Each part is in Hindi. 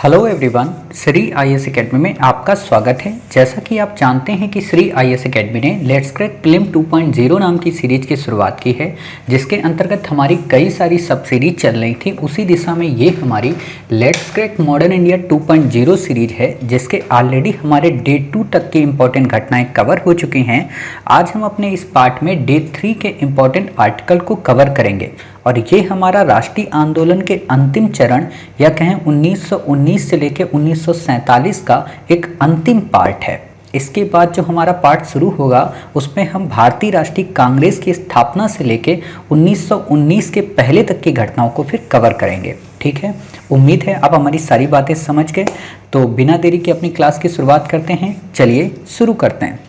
Hello everyone, Shri IAS academy में आपका स्वागत है। जैसा कि आप जानते हैं कि श्री आईएएस एकेडमी ने लेट्स क्रैक प्रीलिम 2.0 नाम की सीरीज की शुरुआत की है, जिसके अंतर्गत हमारी कई सारी सब सीरीज चल रही थी। उसी दिशा में ये हमारी let's crack modern India 2.0 series है, जिसके ऑलरेडी हमारे डे 2 तक की इंपॉर्टेंट घटनाएं कवर हो चुकी हैं। आज हम अपने इस पार्ट में डे 3 के इंपॉर्टेंट आर्टिकल को कवर करेंगे और ये हमारा राष्ट्रीय आंदोलन के अंतिम चरण या कहें 1919 से लेकर 1947 का एक अंतिम पार्ट है। इसके बाद जो हमारा पार्ट शुरू होगा उसमें हम भारतीय राष्ट्रीय कांग्रेस की स्थापना से लेकर 1919 के पहले तक की घटनाओं को फिर कवर करेंगे। ठीक है, उम्मीद है आप हमारी सारी बातें समझ गए। तो बिना देरी के अपनी क्लास की शुरुआत करते हैं। चलिए शुरू करते हैं।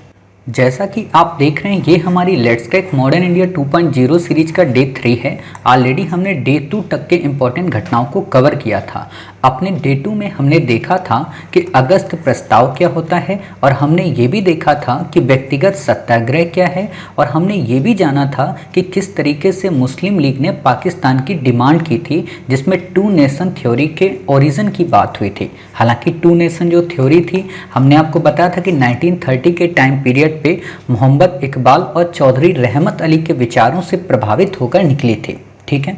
जैसा कि आप देख रहे हैं, ये हमारी let's crack modern India 2.0 series का डे 3 है। ऑलरेडी हमने डे 2 तक के इंपॉर्टेंट घटनाओं को कवर किया था। अपने डे 2 में हमने देखा था कि अगस्त प्रस्ताव क्या होता है, और हमने ये भी देखा था कि व्यक्तिगत सत्याग्रह क्या है, और हमने ये भी जाना था कि किस तरीके से मुस्लिम लीग ने पाकिस्तान की डिमांड की थी, जिसमें 2 नेशन थ्योरी के ओरिजिन की बात हुई थी। हालांकि 2 नेशन जो थ्योरी थी, हमने आपको बताया था कि 1930 के टाइम पीरियड पे मोहम्मद इकबाल और चौधरी रहमत अली के विचारों से प्रभावित होकर निकली थी। ठीक है,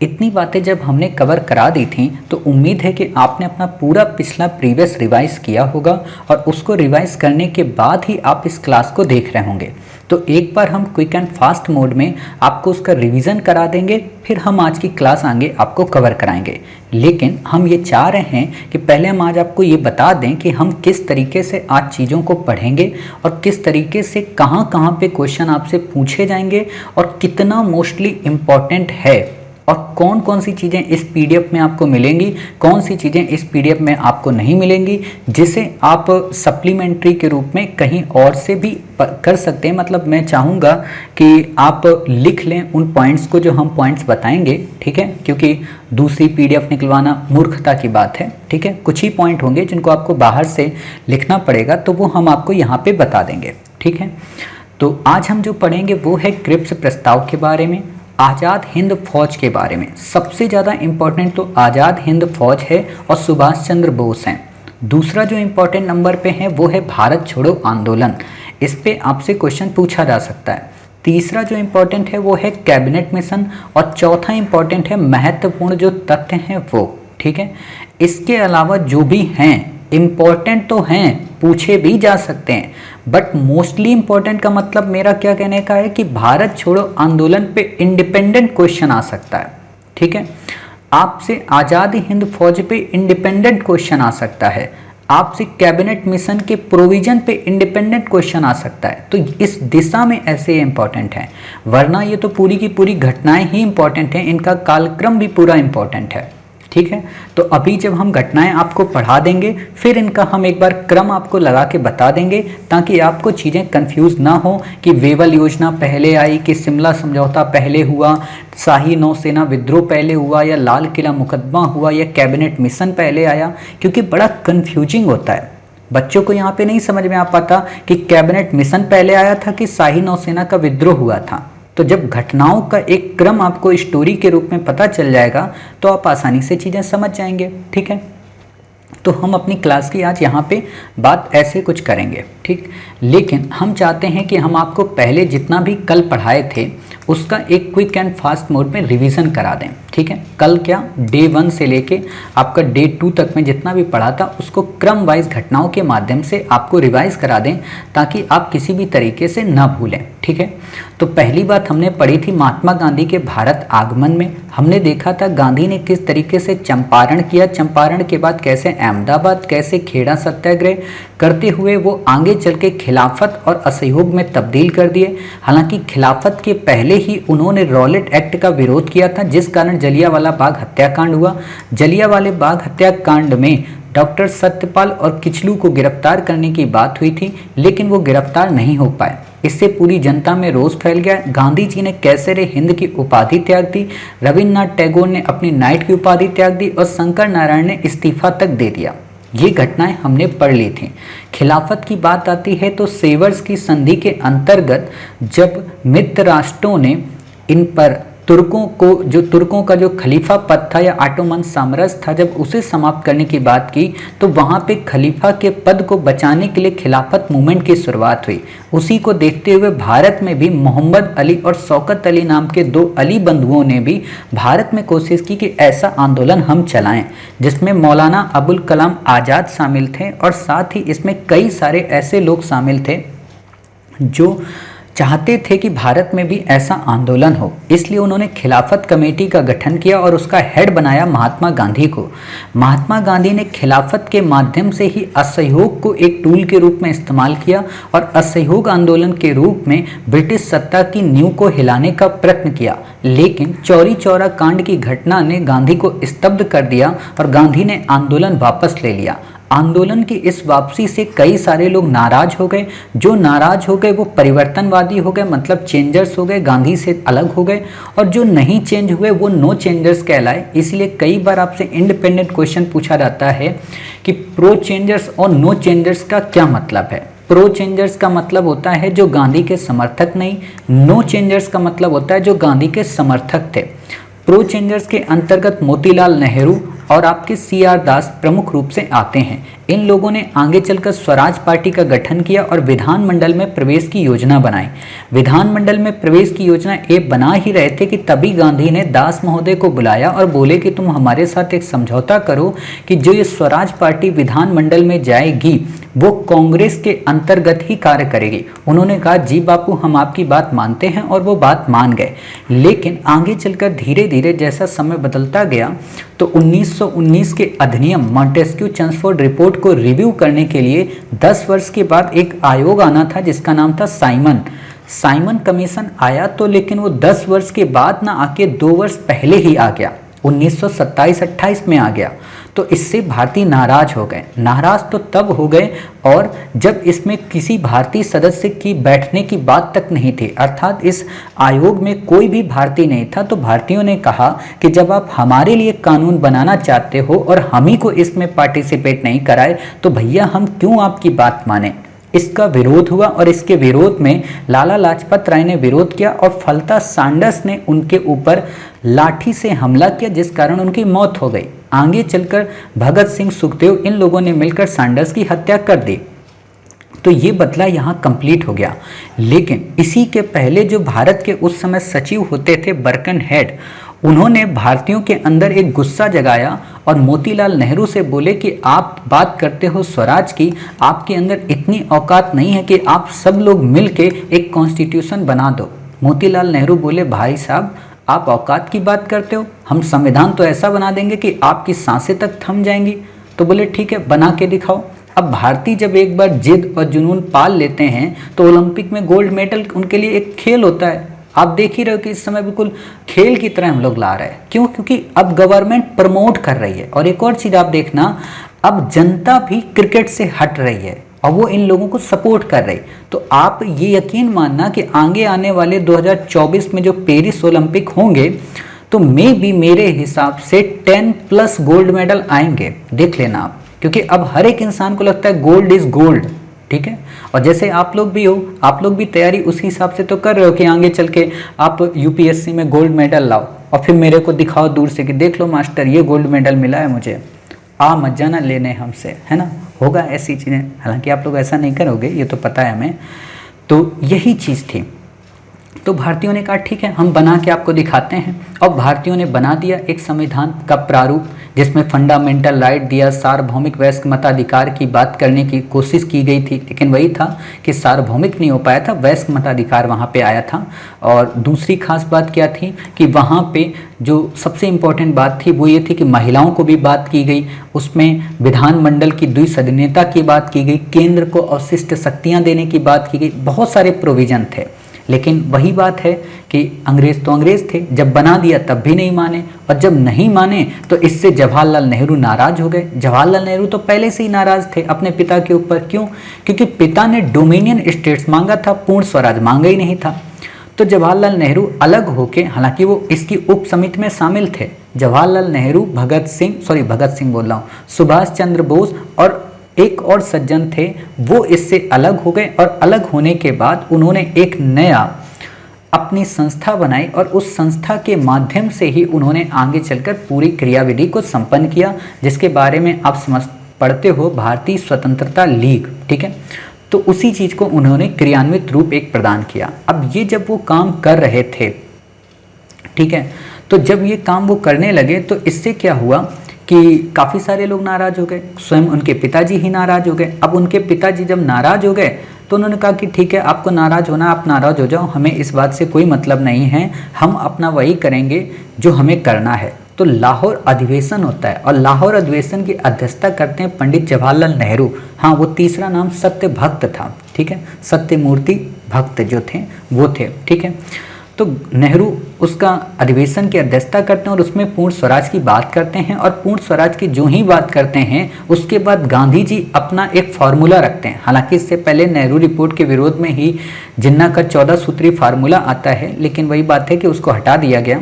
इतनी बातें जब हमने कवर करा दी थी तो उम्मीद है कि आपने अपना पूरा पिछला प्रीवियस रिवाइज किया होगा, और उसको रिवाइज करने के बाद ही आप इस क्लास को देख रहे होंगे। तो एक बार हम क्विक एंड फास्ट मोड में आपको उसका रिवीजन करा देंगे, फिर हम आज की क्लास आगे आपको कवर कराएंगे। लेकिन हम ये चाह रहे हैं कि पहले हम आज आपको ये बता दें कि हम किस तरीके से आज चीज़ों को पढ़ेंगे और किस तरीके से कहाँ कहाँ पे क्वेश्चन आपसे पूछे जाएंगे और कितना मोस्टली इम्पॉर्टेंट है, और कौन कौन सी चीज़ें इस पीडीएफ में आपको मिलेंगी, कौन सी चीज़ें इस पीडीएफ में आपको नहीं मिलेंगी, जिसे आप सप्लीमेंट्री के रूप में कहीं और से भी कर सकते हैं। मतलब मैं चाहूँगा कि आप लिख लें उन पॉइंट्स को जो हम पॉइंट्स बताएंगे। ठीक है, क्योंकि दूसरी पीडीएफ निकलवाना मूर्खता की बात है। ठीक है, कुछ ही पॉइंट होंगे जिनको आपको बाहर से लिखना पड़ेगा, तो वो हम आपको यहाँ पर बता देंगे। ठीक है, तो आज हम जो पढ़ेंगे वो है क्रिप्स प्रस्ताव के बारे में, आज़ाद हिंद फौज के बारे में। सबसे ज़्यादा इम्पोर्टेंट तो आज़ाद हिंद फौज है और सुभाष चंद्र बोस हैं। दूसरा जो इम्पोर्टेंट नंबर पे है वो है भारत छोड़ो आंदोलन, इस पे आपसे क्वेश्चन पूछा जा सकता है। तीसरा जो इम्पोर्टेंट है वो है कैबिनेट मिशन, और चौथा इम्पोर्टेंट है महत्वपूर्ण जो तथ्य हैं वो। ठीक है, इसके अलावा जो भी हैं इम्पॉर्टेंट तो हैं, पूछे भी जा सकते हैं, बट मोस्टली इम्पॉर्टेंट का मतलब मेरा क्या कहने का है कि भारत छोड़ो आंदोलन पे इंडिपेंडेंट क्वेश्चन आ सकता है। ठीक है, आपसे आज़ादी हिंद फौज पे इंडिपेंडेंट क्वेश्चन आ सकता है, आपसे कैबिनेट मिशन के प्रोविजन पे इंडिपेंडेंट क्वेश्चन आ सकता है। तो इस दिशा में ऐसे इंपॉर्टेंट हैं, वरना ये तो पूरी की पूरी घटनाएं ही इंपॉर्टेंट हैं, इनका कालक्रम भी पूरा इंपॉर्टेंट है। ठीक है, तो अभी जब हम घटनाएं आपको पढ़ा देंगे, फिर इनका हम एक बार क्रम आपको लगा के बता देंगे, ताकि आपको चीज़ें कंफ्यूज ना हो कि वेवल योजना पहले आई, कि शिमला समझौता पहले हुआ, शाही नौसेना विद्रोह पहले हुआ, या लाल किला मुकदमा हुआ, या कैबिनेट मिशन पहले आया। क्योंकि बड़ा कंफ्यूजिंग होता है, बच्चों को यहाँ पे नहीं समझ में आ पाता कि कैबिनेट मिशन पहले आया था कि शाही नौसेना का विद्रोह हुआ था। तो जब घटनाओं का एक क्रम आपको स्टोरी के रूप में पता चल जाएगा तो आप आसानी से चीज़ें समझ जाएंगे। ठीक है, तो हम अपनी क्लास की आज यहाँ पे बात ऐसे कुछ करेंगे। ठीक, लेकिन हम चाहते हैं कि हम आपको पहले जितना भी कल पढ़ाए थे उसका एक क्विक एंड फास्ट मोड में रिवीजन करा दें। ठीक है, कल क्या डे 1 से लेके आपका डे 2 तक में जितना भी पढ़ा था उसको क्रम वाइज घटनाओं के माध्यम से आपको रिवाइज करा दें, ताकि आप किसी भी तरीके से ना भूलें। ठीक है, तो पहली बात हमने पढ़ी थी महात्मा गांधी के भारत आगमन में। हमने देखा था गांधी ने किस तरीके से चंपारण किया, चंपारण के बाद कैसे अहमदाबाद, कैसे खेड़ा सत्याग्रह करते हुए वो आगे चल के खिलाफत और असहयोग में तब्दील कर दिए। हालांकि खिलाफत के पहले ही उन्होंने रॉलेट एक्ट का विरोध किया था, जिस कारण जलियांवाला बाग हत्याकांड हुआ। जलियांवाला बाग हत्याकांड में डॉक्टर सत्यपाल और किचलू को गिरफ्तार करने की बात हुई थी, लेकिन वो गिरफ्तार नहीं हो पाए। इससे पूरी जनता में रोष फैल गया। गांधी जी ने कैसरे हिंद की उपाधि त्याग दी, रविन्द्रनाथ टैगोर ने अपनी नाइट की उपाधि त्याग दी, और शंकर नारायण ने इस्तीफा तक दे दिया। ये घटनाएं हमने पढ़ ली थी। खिलाफत की बात आती है तो सेवर्स की संधि के अंतर्गत जब मित्र राष्ट्रों ने इन पर तुर्कों का जो खलीफा पद था या ऑटोमन साम्राज्य था, जब उसे समाप्त करने की बात की तो वहाँ पे खलीफा के पद को बचाने के लिए खिलाफत मूवमेंट की शुरुआत हुई। उसी को देखते हुए भारत में भी मोहम्मद अली और शौकत अली नाम के दो अली बंधुओं ने भी भारत में कोशिश की कि ऐसा आंदोलन हम चलाएं, जिसमें मौलाना अबुल कलाम आज़ाद शामिल थे और साथ ही इसमें कई सारे ऐसे लोग शामिल थे जो चाहते थे कि भारत में भी ऐसा आंदोलन हो। इसलिए उन्होंने खिलाफत कमेटी का गठन किया और उसका हेड बनाया महात्मा गांधी को। महात्मा गांधी ने खिलाफत के माध्यम से ही असहयोग को एक टूल के रूप में इस्तेमाल किया और असहयोग आंदोलन के रूप में ब्रिटिश सत्ता की नींव को हिलाने का प्रयत्न किया। लेकिन चौरी चौरा कांड की घटना ने गांधी को स्तब्ध कर दिया और गांधी ने आंदोलन वापस ले लिया। आंदोलन की इस वापसी से कई सारे लोग नाराज हो गए। जो नाराज हो गए वो परिवर्तनवादी हो गए, मतलब चेंजर्स हो गए, गांधी से अलग हो गए। और जो नहीं चेंज हुए वो नो चेंजर्स कहलाए। इसलिए कई बार आपसे इंडिपेंडेंट क्वेश्चन पूछा जाता है कि प्रो चेंजर्स और नो चेंजर्स का क्या मतलब है। प्रो चेंजर्स का मतलब होता है जो गांधी के समर्थक नहीं, नो चेंजर्स का मतलब होता है जो गांधी के समर्थक थे। प्रो चेंजर्स के अंतर्गत मोतीलाल नेहरू और आपके CR दास प्रमुख रूप से आते हैं। इन लोगों ने आगे चलकर स्वराज पार्टी का गठन किया और विधानमंडल में प्रवेश की योजना बनाई। विधानमंडल में प्रवेश की योजना ये बना ही रहे थे कि तभी गांधी ने दास महोदय को बुलाया और बोले कि तुम हमारे साथ एक समझौता करो कि जो ये स्वराज पार्टी विधानमंडल में जाएगी वो कांग्रेस के अंतर्गत ही कार्य करेगी। उन्होंने कहा जी बापू हम आपकी बात मानते हैं और वो बात मान गए। लेकिन आगे चलकर धीरे धीरे जैसा समय बदलता गया तो 1919 के अधिनियम मॉन्टेस्क्यू चेम्सफोर्ड रिपोर्ट को रिव्यू करने के लिए 10 वर्ष के बाद एक आयोग आना था जिसका नाम था साइमन कमीशन आया। तो लेकिन वो 10 वर्ष के बाद ना आके 2 वर्ष पहले ही आ गया, 1927-28 में आ गया। तो इससे भारतीय नाराज हो गए। नाराज तो तब हो गए और जब इसमें किसी भारतीय सदस्य की बैठने की बात तक नहीं थी, अर्थात इस आयोग में कोई भी भारतीय नहीं था। तो भारतीयों ने कहा कि जब आप हमारे लिए कानून बनाना चाहते हो और हम ही को इसमें पार्टिसिपेट नहीं कराए तो भैया हम क्यों आपकी बात माने। इसका विरोध हुआ और इसके विरोध में लाला लाजपत राय ने विरोध किया और फलता सैंडर्स ने उनके ऊपर लाठी से हमला किया जिस कारण उनकी मौत हो गई। आगे चलकर भगत सिंह, सुखदेव इन लोगों ने मिलकर सैंडर्स की हत्या कर दी। तो ये बदला यहाँ कंप्लीट हो गया। लेकिन इसी के पहले जो भारत के उस समय सचिव होते थे बर्कनहेड, उन्होंने भारतीयों के अंदर एक गुस्सा जगाया और मोतीलाल नेहरू से बोले कि आप बात करते हो स्वराज की, आपके अंदर इतनी औकात नहीं है कि आप सब लोग मिलके एक कॉन्स्टिट्यूशन बना दो। मोतीलाल नेहरू बोले भाई साहब आप औकात की बात करते हो, हम संविधान तो ऐसा बना देंगे कि आपकी सांसें तक थम जाएंगी। तो बोले ठीक है बना के दिखाओ। अब भारतीय जब एक बार जिद और जुनून पाल लेते हैं तो ओलंपिक में गोल्ड मेडल उनके लिए एक खेल होता है। आप देख ही रहे हो कि इस समय बिल्कुल खेल की तरह हम लोग ला रहे हैं। क्यों? क्योंकि अब गवर्नमेंट प्रमोट कर रही है। और एक और चीज आप देखना, अब जनता भी क्रिकेट से हट रही है और वो इन लोगों को सपोर्ट कर रही। तो आप ये यकीन मानना कि आगे आने वाले 2024 में जो पेरिस ओलंपिक होंगे तो मेरे हिसाब से 10+ गोल्ड मेडल आएंगे। देख लेना आप, क्योंकि अब हर एक इंसान को लगता है गोल्ड इज गोल्ड। ठीक है, और जैसे आप लोग भी हो, आप लोग भी तैयारी उस हिसाब से तो कर रहे हो कि आगे चल के आप UPSC में गोल्ड मेडल लाओ और फिर मेरे को दिखाओ दूर से कि देख लो मास्टर ये गोल्ड मेडल मिला है मुझे, आ मत जाना लेने हमसे, है ना। होगा ऐसी चीज़ें, हालांकि आप लोग ऐसा नहीं करोगे ये तो पता है हमें। तो यही चीज़ थी। तो भारतीयों ने कहा ठीक है हम बना के आपको दिखाते हैं। और भारतीयों ने बना दिया एक संविधान का प्रारूप जिसमें फंडामेंटल राइट दिया, सार्वभौमिक वयस्क मताधिकार की बात करने की कोशिश की गई थी, लेकिन वही था कि सार्वभौमिक नहीं हो पाया था, वयस्क मताधिकार वहाँ पे आया था। और दूसरी खास बात क्या थी कि वहाँ पे जो सबसे इम्पोर्टेंट बात थी वो ये थी कि महिलाओं को भी बात की गई, उसमें विधानमंडल की द्विसदनीयता की बात की गई, केंद्र को अवशिष्ट शक्तियाँ देने की बात की गई, बहुत सारे प्रोविजन थे। लेकिन वही बात है कि अंग्रेज तो अंग्रेज थे, जब बना दिया तब भी नहीं माने, और जब नहीं माने तो इससे जवाहरलाल नेहरू नाराज हो गए। जवाहरलाल नेहरू तो पहले से ही नाराज थे अपने पिता के ऊपर। क्यों? क्योंकि पिता ने डोमिनियन स्टेट्स मांगा था, पूर्ण स्वराज मांगा ही नहीं था। तो जवाहरलाल नेहरू अलग होके, हालांकि वो इसकी उप समिति में शामिल थे, जवाहरलाल नेहरू, सुभाष चंद्र बोस और एक और सज्जन थे, वो इससे अलग हो गए। और अलग होने के बाद उन्होंने एक नया अपनी संस्था बनाई और उस संस्था के माध्यम से ही उन्होंने आगे चलकर पूरी क्रियाविधि को संपन्न किया, जिसके बारे में आप पढ़ते हो भारतीय स्वतंत्रता लीग। ठीक है, तो उसी चीज को उन्होंने क्रियान्वित रूप एक प्रदान किया। अब ये जब वो काम कर रहे थे, ठीक है, तो जब ये काम वो करने लगे तो इससे क्या हुआ कि काफ़ी सारे लोग नाराज हो गए, स्वयं उनके पिताजी ही नाराज हो गए। अब उनके पिताजी जब नाराज हो गए तो उन्होंने कहा कि ठीक है, आपको नाराज होना, आप नाराज हो जाओ, हमें इस बात से कोई मतलब नहीं है, हम अपना वही करेंगे जो हमें करना है। तो लाहौर अधिवेशन होता है और लाहौर अधिवेशन की अध्यक्षता करते हैं पंडित जवाहरलाल नेहरू। हाँ, वो तीसरा नाम सत्य भक्त था। ठीक है, सत्यमूर्ति भक्त जो थे वो थे। ठीक है, तो नेहरू उसका अधिवेशन की अध्यक्षता करते हैं और उसमें पूर्ण स्वराज की बात करते हैं। और पूर्ण स्वराज की जो ही बात करते हैं उसके बाद गांधी जी अपना एक फार्मूला रखते हैं। हालांकि इससे पहले नेहरू रिपोर्ट के विरोध में ही जिन्ना का 14 सूत्री फार्मूला आता है, लेकिन वही बात है कि उसको हटा दिया गया।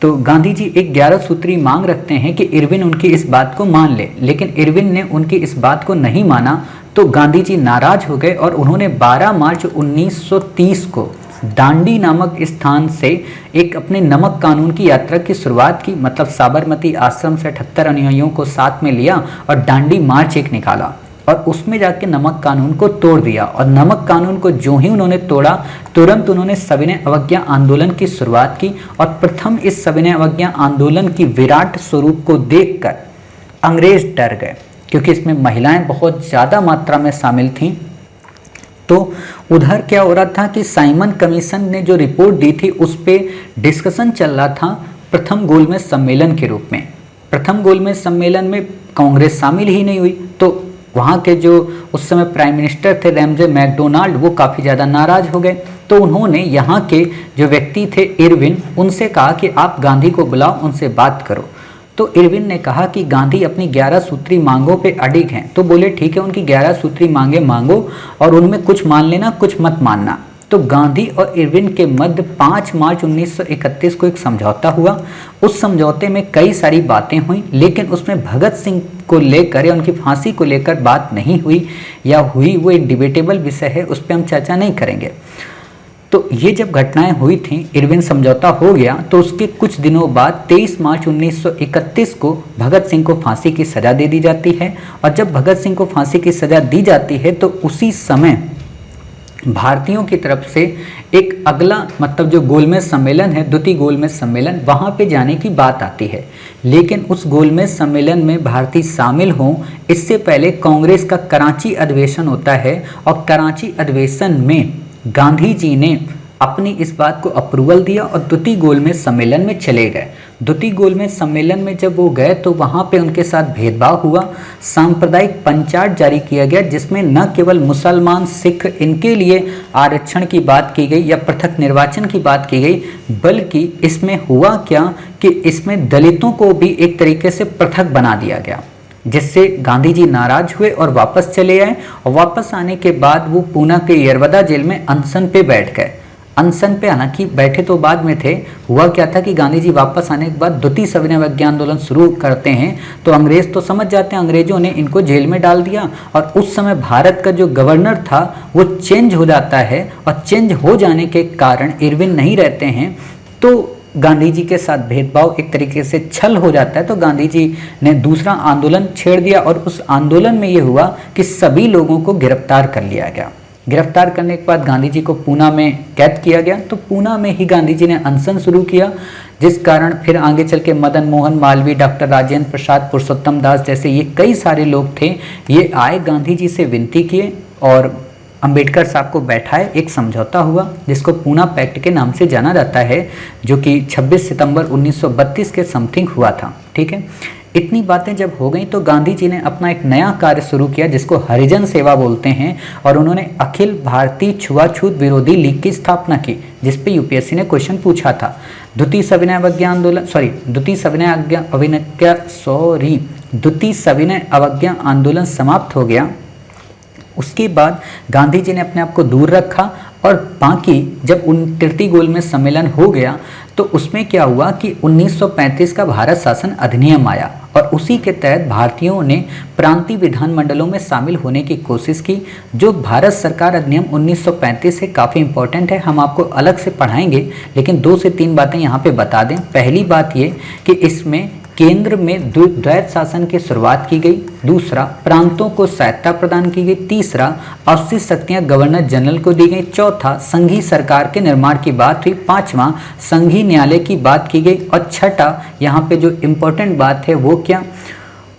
तो गांधी जी एक 11 सूत्री मांग रखते हैं कि इरविन उनकी इस बात को मान ले, लेकिन इरविन ने उनकी इस बात को नहीं माना। तो गांधी जी नाराज हो गए और उन्होंने 12 मार्च 1930 को दांडी नामक स्थान से एक अपने नमक कानून की यात्रा की शुरुआत की। मतलब साबरमती आश्रम से 78 अनुयायियों को साथ में लिया और दांडी मार्च एक निकाला और उसमें जाके नमक कानून को तोड़ दिया। और नमक कानून को जो ही उन्होंने तोड़ा, तुरंत उन्होंने सविनय अवज्ञा आंदोलन की शुरुआत की। और प्रथम इस सविनय अवज्ञा आंदोलन की विराट स्वरूप को देखकर अंग्रेज डर गए, क्योंकि इसमें महिलाएं बहुत ज़्यादा मात्रा में शामिल थीं। तो उधर क्या हो रहा था कि साइमन कमीशन ने जो रिपोर्ट दी थी उस पर डिस्कशन चल रहा था प्रथम गोलमेज सम्मेलन के रूप में। प्रथम गोलमेज सम्मेलन में कांग्रेस शामिल ही नहीं हुई, तो वहाँ के जो उस समय प्राइम मिनिस्टर थे रैमजे मैकडोनाल्ड, वो काफ़ी ज़्यादा नाराज हो गए। तो उन्होंने यहाँ के जो व्यक्ति थे इरविन, उनसे कहा कि आप गांधी को बुलाओ, उनसे बात करो। तो इरविन ने कहा कि गांधी अपनी 11 सूत्री मांगों पे अडिग हैं। तो बोले ठीक है, उनकी 11 सूत्री मांगे मांगो और उनमें कुछ मान लेना, कुछ मत मानना। तो गांधी और इरविन के मध्य 5 मार्च 1931 को एक समझौता हुआ। उस समझौते में कई सारी बातें हुई, लेकिन उसमें भगत सिंह को लेकर या उनकी फांसी को लेकर बात नहीं हुई, या हुई वो एक डिबेटेबल विषय है, उस पर हम चर्चा नहीं करेंगे। तो ये जब घटनाएं हुई थी, इरविन समझौता हो गया, तो उसके कुछ दिनों बाद 23 मार्च 1931 को भगत सिंह को फांसी की सज़ा दे दी जाती है। और जब भगत सिंह को फांसी की सज़ा दी जाती है तो उसी समय भारतीयों की तरफ से एक अगला मतलब जो गोलमेज सम्मेलन है, द्वितीय गोलमेज सम्मेलन, वहाँ पे जाने की बात आती है। लेकिन उस गोलमेज सम्मेलन में भारतीय शामिल हों इससे पहले कांग्रेस का कराची अधिवेशन होता है और कराची अधिवेशन में गांधी जी ने अपनी इस बात को अप्रूवल दिया और द्वितीय गोलमेज सम्मेलन में चले गए। द्वितीय गोलमेज सम्मेलन में जब वो गए तो वहाँ पे उनके साथ भेदभाव हुआ। सांप्रदायिक पंचाट जारी किया गया, जिसमें न केवल मुसलमान, सिख, इनके लिए आरक्षण की बात की गई या पृथक निर्वाचन की बात की गई, बल्कि इसमें हुआ क्या कि इसमें दलितों को भी एक तरीके से पृथक बना दिया गया, जिससे गांधी जी नाराज हुए और वापस चले आए। और वापस आने के बाद वो पूना के यरवदा जेल में अनशन पे बैठ गए। अनशन पे हालांकि बैठे तो बाद में थे। हुआ क्या था कि गांधी जी वापस आने के बाद द्वितीय सविनय अवज्ञा आंदोलन शुरू करते हैं, तो अंग्रेज तो समझ जाते हैं, अंग्रेजों ने इनको जेल में डाल दिया। और उस समय भारत का जो गवर्नर था वो चेंज हो जाता है, और चेंज हो जाने के कारण इरविन नहीं रहते हैं, तो गांधी जी के साथ भेदभाव एक तरीके से छल हो जाता है। तो गांधी जी ने दूसरा आंदोलन छेड़ दिया और उस आंदोलन में ये हुआ कि सभी लोगों को गिरफ्तार कर लिया गया। गिरफ्तार करने के बाद गांधी जी को पूना में कैद किया गया। तो पूना में ही गांधी जी ने अनशन शुरू किया, जिस कारण फिर आगे चल के मदन मोहन मालवीय, डॉक्टर राजेंद्र प्रसाद, पुरुषोत्तम दास जैसे ये कई सारे लोग थे, ये आए, गांधी जी से विनती किए और अंबेडकर साहब को बैठाए। एक समझौता हुआ जिसको पूना पैक्ट के नाम से जाना जाता है, जो कि 26 सितंबर 1932 के समथिंग हुआ था। ठीक है, इतनी बातें जब हो गई तो गांधी जी ने अपना एक नया कार्य शुरू किया जिसको हरिजन सेवा बोलते हैं, और उन्होंने अखिल भारतीय छुआछूत विरोधी लीग की स्थापना की, जिसपे यूपीएससी ने क्वेश्चन पूछा था। द्वितीय सविनय अवज्ञा आंदोलन समाप्त हो गया। उसके बाद गांधी जी ने अपने आप को दूर रखा और बाकी जब तृतीय गोल में सम्मेलन हो गया तो उसमें क्या हुआ कि 1935 का भारत शासन अधिनियम आया और उसी के तहत भारतीयों ने प्रांतीय विधानमंडलों में शामिल होने की कोशिश की। जो भारत सरकार अधिनियम 1935 है काफ़ी इंपॉर्टेंट है, हम आपको अलग से पढ़ाएंगे, लेकिन 2 से 3 बातें यहाँ पे बता दें। पहली बात ये कि इसमें केंद्र में द्वैत शासन की शुरुआत की गई, दूसरा प्रांतों को स्वायत्तता प्रदान की गई, तीसरा 80 शक्तियां गवर्नर जनरल को दी गई, चौथा संघीय सरकार के निर्माण की बात हुई, पांचवा संघीय न्यायालय की बात की गई और छठा यहाँ पे जो इम्पोर्टेंट बात है वो क्या,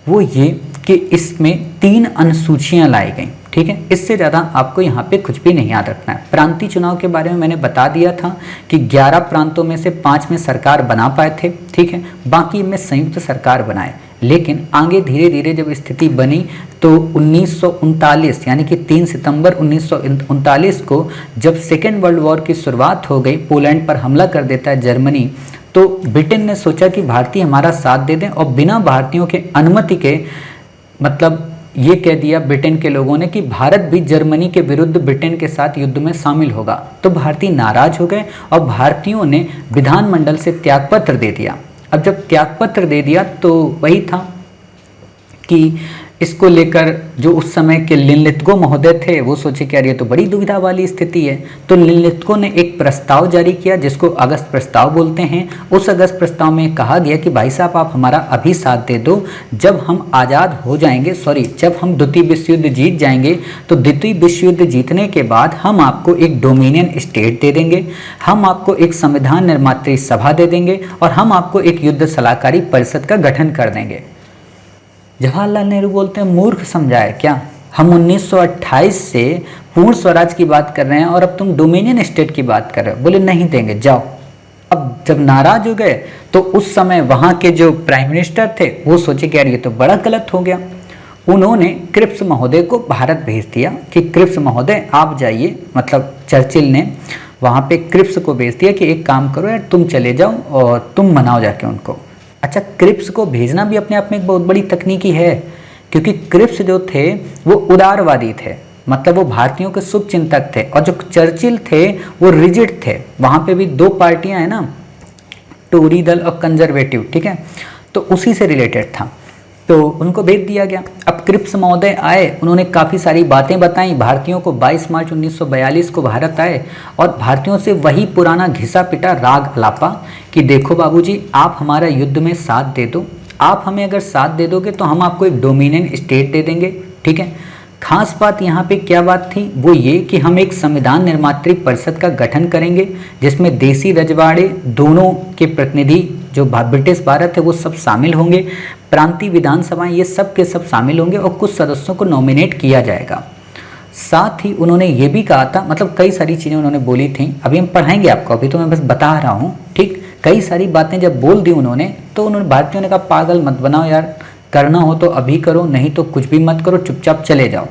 वो ये कि इसमें 3 अनुसूचियां लाई गई। ठीक है, इससे ज़्यादा आपको यहाँ पे कुछ भी नहीं याद रखना है। प्रांतीय चुनाव के बारे में मैंने बता दिया था कि 11 प्रांतों में से 5 में सरकार बना पाए थे। ठीक है, बाकी में संयुक्त सरकार बनाए, लेकिन आगे धीरे धीरे जब स्थिति बनी तो 1939 यानी कि 3 सितंबर 1939 को जब सेकेंड वर्ल्ड वॉर की शुरुआत हो गई, पोलैंड पर हमला कर देता है जर्मनी, तो ब्रिटेन ने सोचा कि भारतीय हमारा साथ दे दें और बिना भारतीयों के अनुमति के, मतलब ये कह दिया ब्रिटेन के लोगों ने कि भारत भी जर्मनी के विरुद्ध ब्रिटेन के साथ युद्ध में शामिल होगा। तो भारतीय नाराज हो गए और भारतीयों ने विधानमंडल से त्यागपत्र दे दिया। अब जब त्यागपत्र दे दिया तो वही था कि इसको लेकर जो उस समय के लिनलिथगो महोदय थे वो सोचे कि यार ये तो बड़ी दुविधा वाली स्थिति है। तो लिनलिथगो ने एक प्रस्ताव जारी किया जिसको अगस्त प्रस्ताव बोलते हैं। उस अगस्त प्रस्ताव में कहा गया कि भाई साहब आप हमारा अभी साथ दे दो, जब हम आज़ाद हो जाएंगे, जब हम द्वितीय विश्व युद्ध जीत जाएंगे तो द्वितीय विश्व युद्ध जीतने के बाद हम आपको एक डोमिनियन स्टेट दे देंगे, हम आपको एक संविधान निर्मात्री सभा दे देंगे और हम आपको एक युद्ध सलाहकारी परिषद का गठन कर देंगे। जवाहरलाल नेहरू बोलते हैं मूर्ख समझाए क्या, हम 1928 से पूर्ण स्वराज की बात कर रहे हैं और अब तुम डोमिनियन स्टेट की बात कर रहे हो। बोले नहीं देंगे, जाओ। अब जब नाराज हो गए तो उस समय वहां के जो प्राइम मिनिस्टर थे वो सोचे कि यार ये तो बड़ा गलत हो गया। उन्होंने क्रिप्स महोदय को भारत भेज दिया कि क्रिप्स महोदय आप जाइए, मतलब चर्चिल ने वहां पे क्रिप्स को भेज दिया कि एक काम करो यार, तुम चले जाओ और तुम मनाओ जाके उनको। अच्छा, क्रिप्स को भेजना भी अपने आप में एक बहुत बड़ी तकनीकी है, क्योंकि क्रिप्स जो थे वो उदारवादी थे, मतलब वो भारतीयों के शुभ चिंतक थे, और जो चर्चिल थे वो रिजिड थे। वहां पे भी 2 पार्टियां हैं ना, टोरी दल और कंजर्वेटिव। ठीक है, तो उसी से रिलेटेड था, तो उनको भेज दिया गया। अब क्रिप्स महोदय आए, उन्होंने काफ़ी सारी बातें बताई भारतीयों को। 22 मार्च 1942 को भारत आए और भारतीयों से वही पुराना घिसा पिटा राग अलापा कि देखो बाबूजी, आप हमारा युद्ध में साथ दे दो, आप हमें अगर साथ दे दोगे तो हम आपको एक डोमिनियन स्टेट दे देंगे। ठीक है, खास बात यहाँ पे क्या बात थी, वो ये कि हम एक संविधान निर्मात्री परिषद का गठन करेंगे जिसमें देसी रजवाड़े दोनों के प्रतिनिधि, जो ब्रिटिश भारत है वो सब शामिल होंगे, प्रांतीय विधानसभाएं ये सब के सब शामिल होंगे और कुछ सदस्यों को नॉमिनेट किया जाएगा। साथ ही उन्होंने ये भी कहा था, मतलब कई सारी चीज़ें उन्होंने बोली थी, अभी हम पढ़ाएंगे आपको, अभी तो मैं बस बता रहा हूँ। ठीक, कई सारी बातें जब बोल दी उन्होंने तो उन्होंने भारतीयों ने कहा पागल मत बनाओ यार, करना हो तो अभी करो, नहीं तो कुछ भी मत करो, चुपचाप चले जाओ।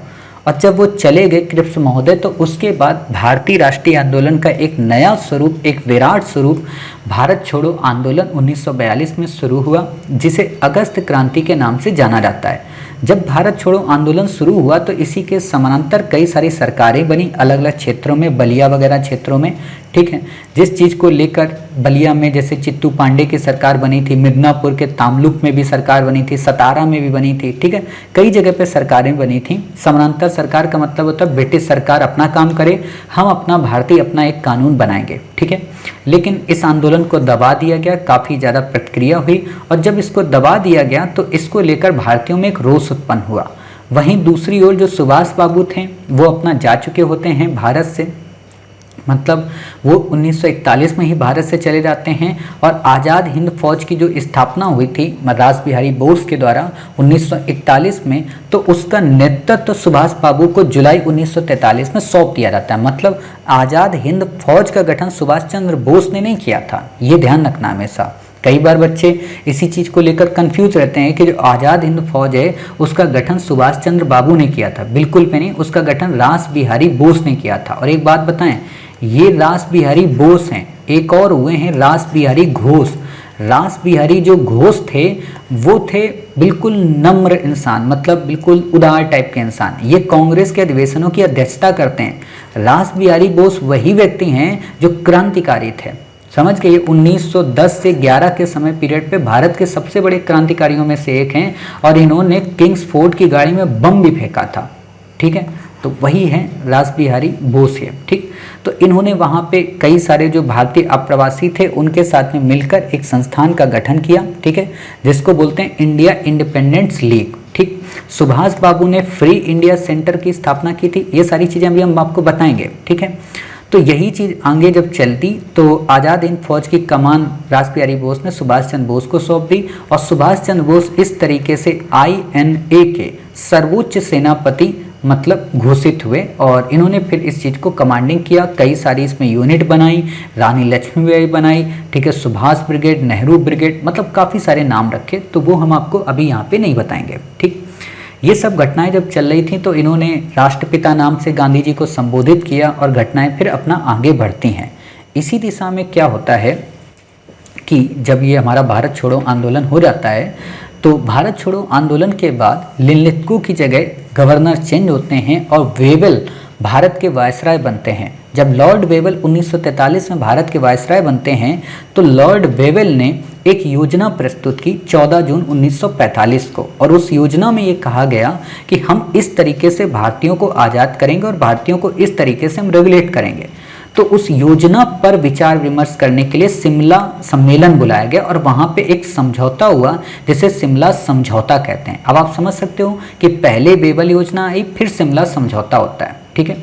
और जब वो चले गए क्रिप्स महोदय, तो उसके बाद भारतीय राष्ट्रीय आंदोलन का एक नया स्वरूप, एक विराट स्वरूप भारत छोड़ो आंदोलन 1942 में शुरू हुआ, जिसे अगस्त क्रांति के नाम से जाना जाता है। जब भारत छोड़ो आंदोलन शुरू हुआ तो इसी के समानांतर कई सारी सरकारें बनी अलग अलग क्षेत्रों में, बलिया वगैरह क्षेत्रों में। ठीक है, जिस चीज़ को लेकर बलिया में जैसे चित्तू पांडे की सरकार बनी थी, मिदनापुर के तामलुक में भी सरकार बनी थी, सतारा में भी बनी थी। ठीक है, कई जगह पे सरकारें बनी थी। समानांतर सरकार का मतलब होता है ब्रिटिश सरकार अपना काम करे, हम अपना भारतीय अपना एक कानून बनाएंगे। ठीक है, लेकिन इस आंदोलन को दबा दिया गया, काफ़ी ज़्यादा प्रतिक्रिया हुई, और जब इसको दबा दिया गया तो इसको लेकर भारतीयों में एक रोष उत्पन्न हुआ। वहीं दूसरी ओर जो सुभाष बाबू थे वो अपना जा चुके होते हैं भारत से, मतलब वो 1941 में ही भारत से चले जाते हैं, और आज़ाद हिंद फौज की जो स्थापना हुई थी रास बिहारी बोस के द्वारा 1941 में, तो उसका नेतृत्व सुभाष बाबू को जुलाई 1943 में सौंप दिया जाता है। मतलब आज़ाद हिंद फौज का गठन सुभाष चंद्र बोस ने नहीं किया था, ये ध्यान रखना हमेशा। कई बार बच्चे इसी चीज़ को लेकर कंफ्यूज रहते हैं कि जो आज़ाद हिंद फौज है उसका गठन सुभाष चंद्र बाबू ने किया था। बिल्कुल भी नहीं, उसका गठन रास बिहारी बोस ने किया था। और एक बात बताएं, ये रास बिहारी बोस हैं, एक और हुए हैं रास बिहारी घोष। रास बिहारी जो घोष थे वो थे बिल्कुल नम्र इंसान, मतलब बिल्कुल उदार टाइप के इंसान, ये कांग्रेस के अधिवेशनों की अध्यक्षता करते हैं। रास बिहारी बोस वही व्यक्ति हैं जो क्रांतिकारी थे, समझ गए। 1910 से 11 के समय पीरियड पे भारत के सबसे बड़े क्रांतिकारियों में से एक हैं और इन्होंने किंग्स फोर्ट की गाड़ी में बम भी फेंका था, ठीक है। तो वही हैं रास बिहारी बोस है, ठीक। तो इन्होंने वहाँ पे कई सारे जो भारतीय अप्रवासी थे उनके साथ में मिलकर एक संस्थान का गठन किया, ठीक है, जिसको बोलते हैं इंडिया इंडिपेंडेंस लीग, ठीक। सुभाष बाबू ने फ्री इंडिया सेंटर की स्थापना की थी। ये सारी चीज़ें अभी हम आपको बताएंगे, ठीक है। तो यही चीज़ आगे जब चलती तो आज़ाद हिंद फौज की कमान रास बिहारी बोस ने सुभाष चंद्र बोस को सौंप दी और सुभाष चंद्र बोस इस तरीके से INA के सर्वोच्च सेनापति मतलब घोषित हुए और इन्होंने फिर इस चीज़ को कमांडिंग किया। कई सारी इसमें यूनिट बनाई, रानी लक्ष्मीबाई बनाई, ठीक है, सुभाष ब्रिगेड, नेहरू ब्रिगेड, मतलब काफ़ी सारे नाम रखे। तो वो हम आपको अभी यहाँ पे नहीं बताएंगे, ठीक। ये सब घटनाएं जब चल रही थी तो इन्होंने राष्ट्रपिता नाम से गांधी जी को संबोधित किया और घटनाएं फिर अपना आगे बढ़ती हैं। इसी दिशा में क्या होता है कि जब ये हमारा भारत छोड़ो आंदोलन हो जाता है तो भारत छोड़ो आंदोलन के बाद लिनलिथगो की जगह गवर्नर चेंज होते हैं और वेवेल भारत के वायसराय बनते हैं। जब लॉर्ड वेवेल 1943 में भारत के वायसराय बनते हैं तो लॉर्ड वेवेल ने एक योजना प्रस्तुत की 14 जून 1945 को और उस योजना में ये कहा गया कि हम इस तरीके से भारतीयों को आज़ाद करेंगे और भारतीयों को इस तरीके से हम रेगुलेट करेंगे। तो उस योजना पर विचार विमर्श करने के लिए शिमला सम्मेलन बुलाया गया और वहाँ पे एक समझौता हुआ जिसे शिमला समझौता कहते हैं। अब आप समझ सकते हो कि पहले वेवेल योजना आई, फिर शिमला समझौता होता है, ठीक है।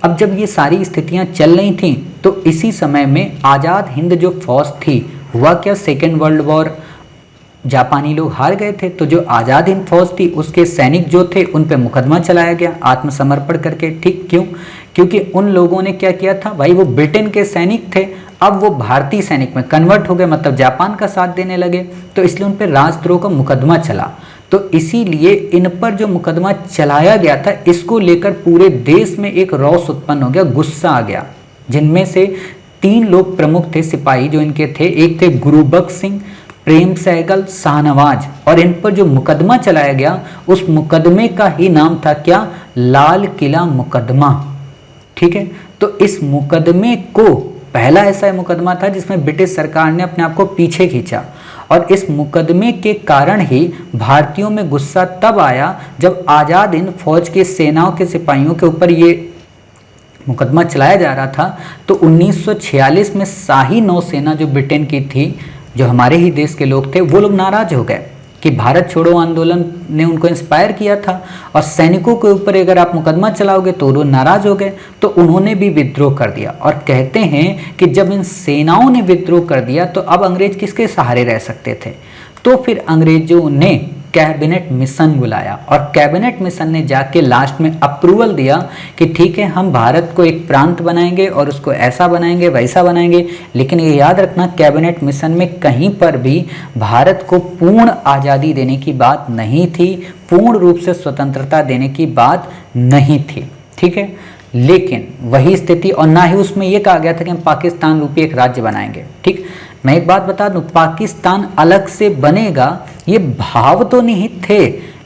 अब जब ये सारी स्थितियाँ चल रही थी तो इसी समय में आज़ाद हिंद जो फौज थी, हुआ क्या, सेकेंड वर्ल्ड वॉर जापानी लोग हार गए थे, तो जो आज़ाद हिंद फौज थी उसके सैनिक जो थे उन पे मुकदमा चलाया गया आत्मसमर्पण करके, ठीक। क्यों? क्योंकि उन लोगों ने क्या किया था भाई, वो ब्रिटेन के सैनिक थे, अब वो भारतीय सैनिक में कन्वर्ट हो गए, मतलब जापान का साथ देने लगे, तो इसलिए उन पर राजद्रोह का मुकदमा चला। तो इसीलिए इन पर जो मुकदमा चलाया गया था इसको लेकर पूरे देश में एक रौस उत्पन्न हो गया, गुस्सा आ गया। जिनमें से 3 लोग प्रमुख थे सिपाही जो इनके थे, एक थे गुरुबख्श सिंह, प्रेम सहगल, शाहनवाज, और इन पर जो मुकदमा चलाया गया उस मुकदमे का ही नाम था क्या, लाल किला मुकदमा, ठीक है। तो इस मुकदमे को पहला ऐसा मुकदमा था जिसमें ब्रिटिश सरकार ने अपने आप को पीछे खींचा और इस मुकदमे के कारण ही भारतीयों में गुस्सा तब आया जब आज़ाद हिंद फौज के सेनाओं के सिपाहियों के ऊपर ये मुकदमा चलाया जा रहा था। तो 1946 में शाही नौसेना जो ब्रिटेन की थी, जो हमारे ही देश के लोग थे, वो लोग नाराज हो गए कि भारत छोड़ो आंदोलन ने उनको इंस्पायर किया था और सैनिकों के ऊपर अगर आप मुकदमा चलाओगे तो वो नाराज हो गए, तो उन्होंने भी विद्रोह कर दिया। और कहते हैं कि जब इन सेनाओं ने विद्रोह कर दिया तो अब अंग्रेज किसके सहारे रह सकते थे, तो फिर अंग्रेजों ने कैबिनेट मिशन बुलाया और कैबिनेट मिशन ने जाके लास्ट में अप्रूवल दिया कि ठीक है हम भारत को एक प्रांत बनाएंगे और उसको ऐसा बनाएंगे वैसा बनाएंगे। लेकिन ये याद रखना, कैबिनेट मिशन में कहीं पर भी भारत को पूर्ण आज़ादी देने की बात नहीं थी, पूर्ण रूप से स्वतंत्रता देने की बात नहीं थी, ठीक है। लेकिन वही स्थिति, और ना ही उसमें यह कहा गया था कि हम पाकिस्तान रूपी एक राज्य बनाएंगे, ठीक। मैं एक बात बता दूं, पाकिस्तान अलग से बनेगा ये भाव तो निहित थे,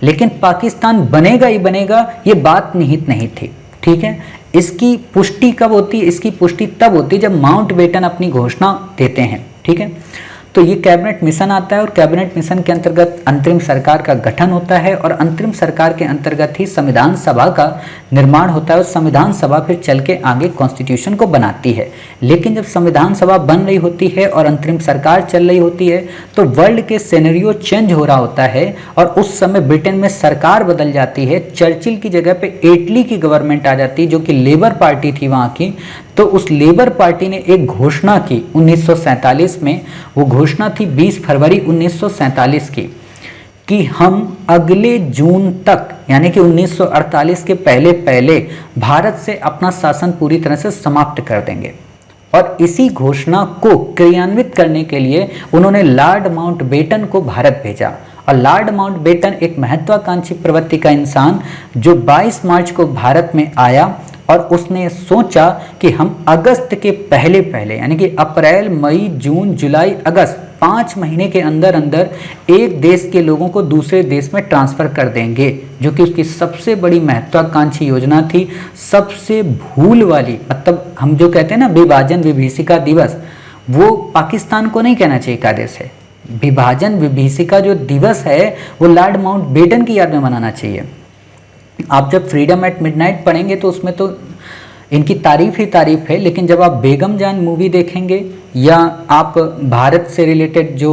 लेकिन पाकिस्तान बनेगा ही बनेगा ये बात निहित नहीं थी, ठीक है। इसकी पुष्टि कब होती है? इसकी पुष्टि तब होती है जब माउंटबेटन अपनी घोषणा देते हैं, ठीक है। तो ये कैबिनेट मिशन आता है और कैबिनेट मिशन के अंतर्गत अंतरिम सरकार का गठन होता है और अंतरिम सरकार के अंतर्गत ही संविधान सभा का निर्माण होता है और संविधान सभा फिर चल के आगे कॉन्स्टिट्यूशन को बनाती है। लेकिन जब संविधान सभा बन रही होती है और अंतरिम सरकार चल रही होती है तो वर्ल्ड के सिनेरियो चेंज हो रहा होता है और उस समय ब्रिटेन में सरकार बदल जाती है। चर्चिल की जगह पे एटली की गवर्नमेंट आ जाती है जो कि लेबर पार्टी थी वहाँ की। तो उस लेबर पार्टी ने एक घोषणा की 1947 में, वो घोषणा थी 20 फरवरी 1947 की, कि हम अगले जून तक यानी कि 1948 के पहले पहले भारत से अपना शासन पूरी तरह से समाप्त कर देंगे। और इसी घोषणा को क्रियान्वित करने के लिए उन्होंने लॉर्ड माउंटबेटन को भारत भेजा। और लॉर्ड माउंटबेटन एक महत्वाकांक्षी प्रवृत्ति का इंसान जो 22 मार्च को भारत में आया और उसने सोचा कि हम अगस्त के पहले पहले यानी कि अप्रैल, मई, जून, जुलाई, अगस्त 5 महीने के अंदर अंदर एक देश के लोगों को दूसरे देश में ट्रांसफ़र कर देंगे, जो कि उसकी सबसे बड़ी महत्वाकांक्षी योजना थी। सबसे भूल वाली, मतलब हम जो कहते हैं ना विभाजन विभीषिका दिवस, वो पाकिस्तान को नहीं कहना चाहिए कार्य से। विभाजन विभीषिका जो दिवस है वो लॉर्ड माउंटबेटन की याद में मनाना चाहिए। आप जब फ्रीडम एट मिडनाइट पढ़ेंगे तो उसमें तो इनकी तारीफ ही तारीफ है, लेकिन जब आप बेगम जान मूवी देखेंगे या आप भारत से रिलेटेड जो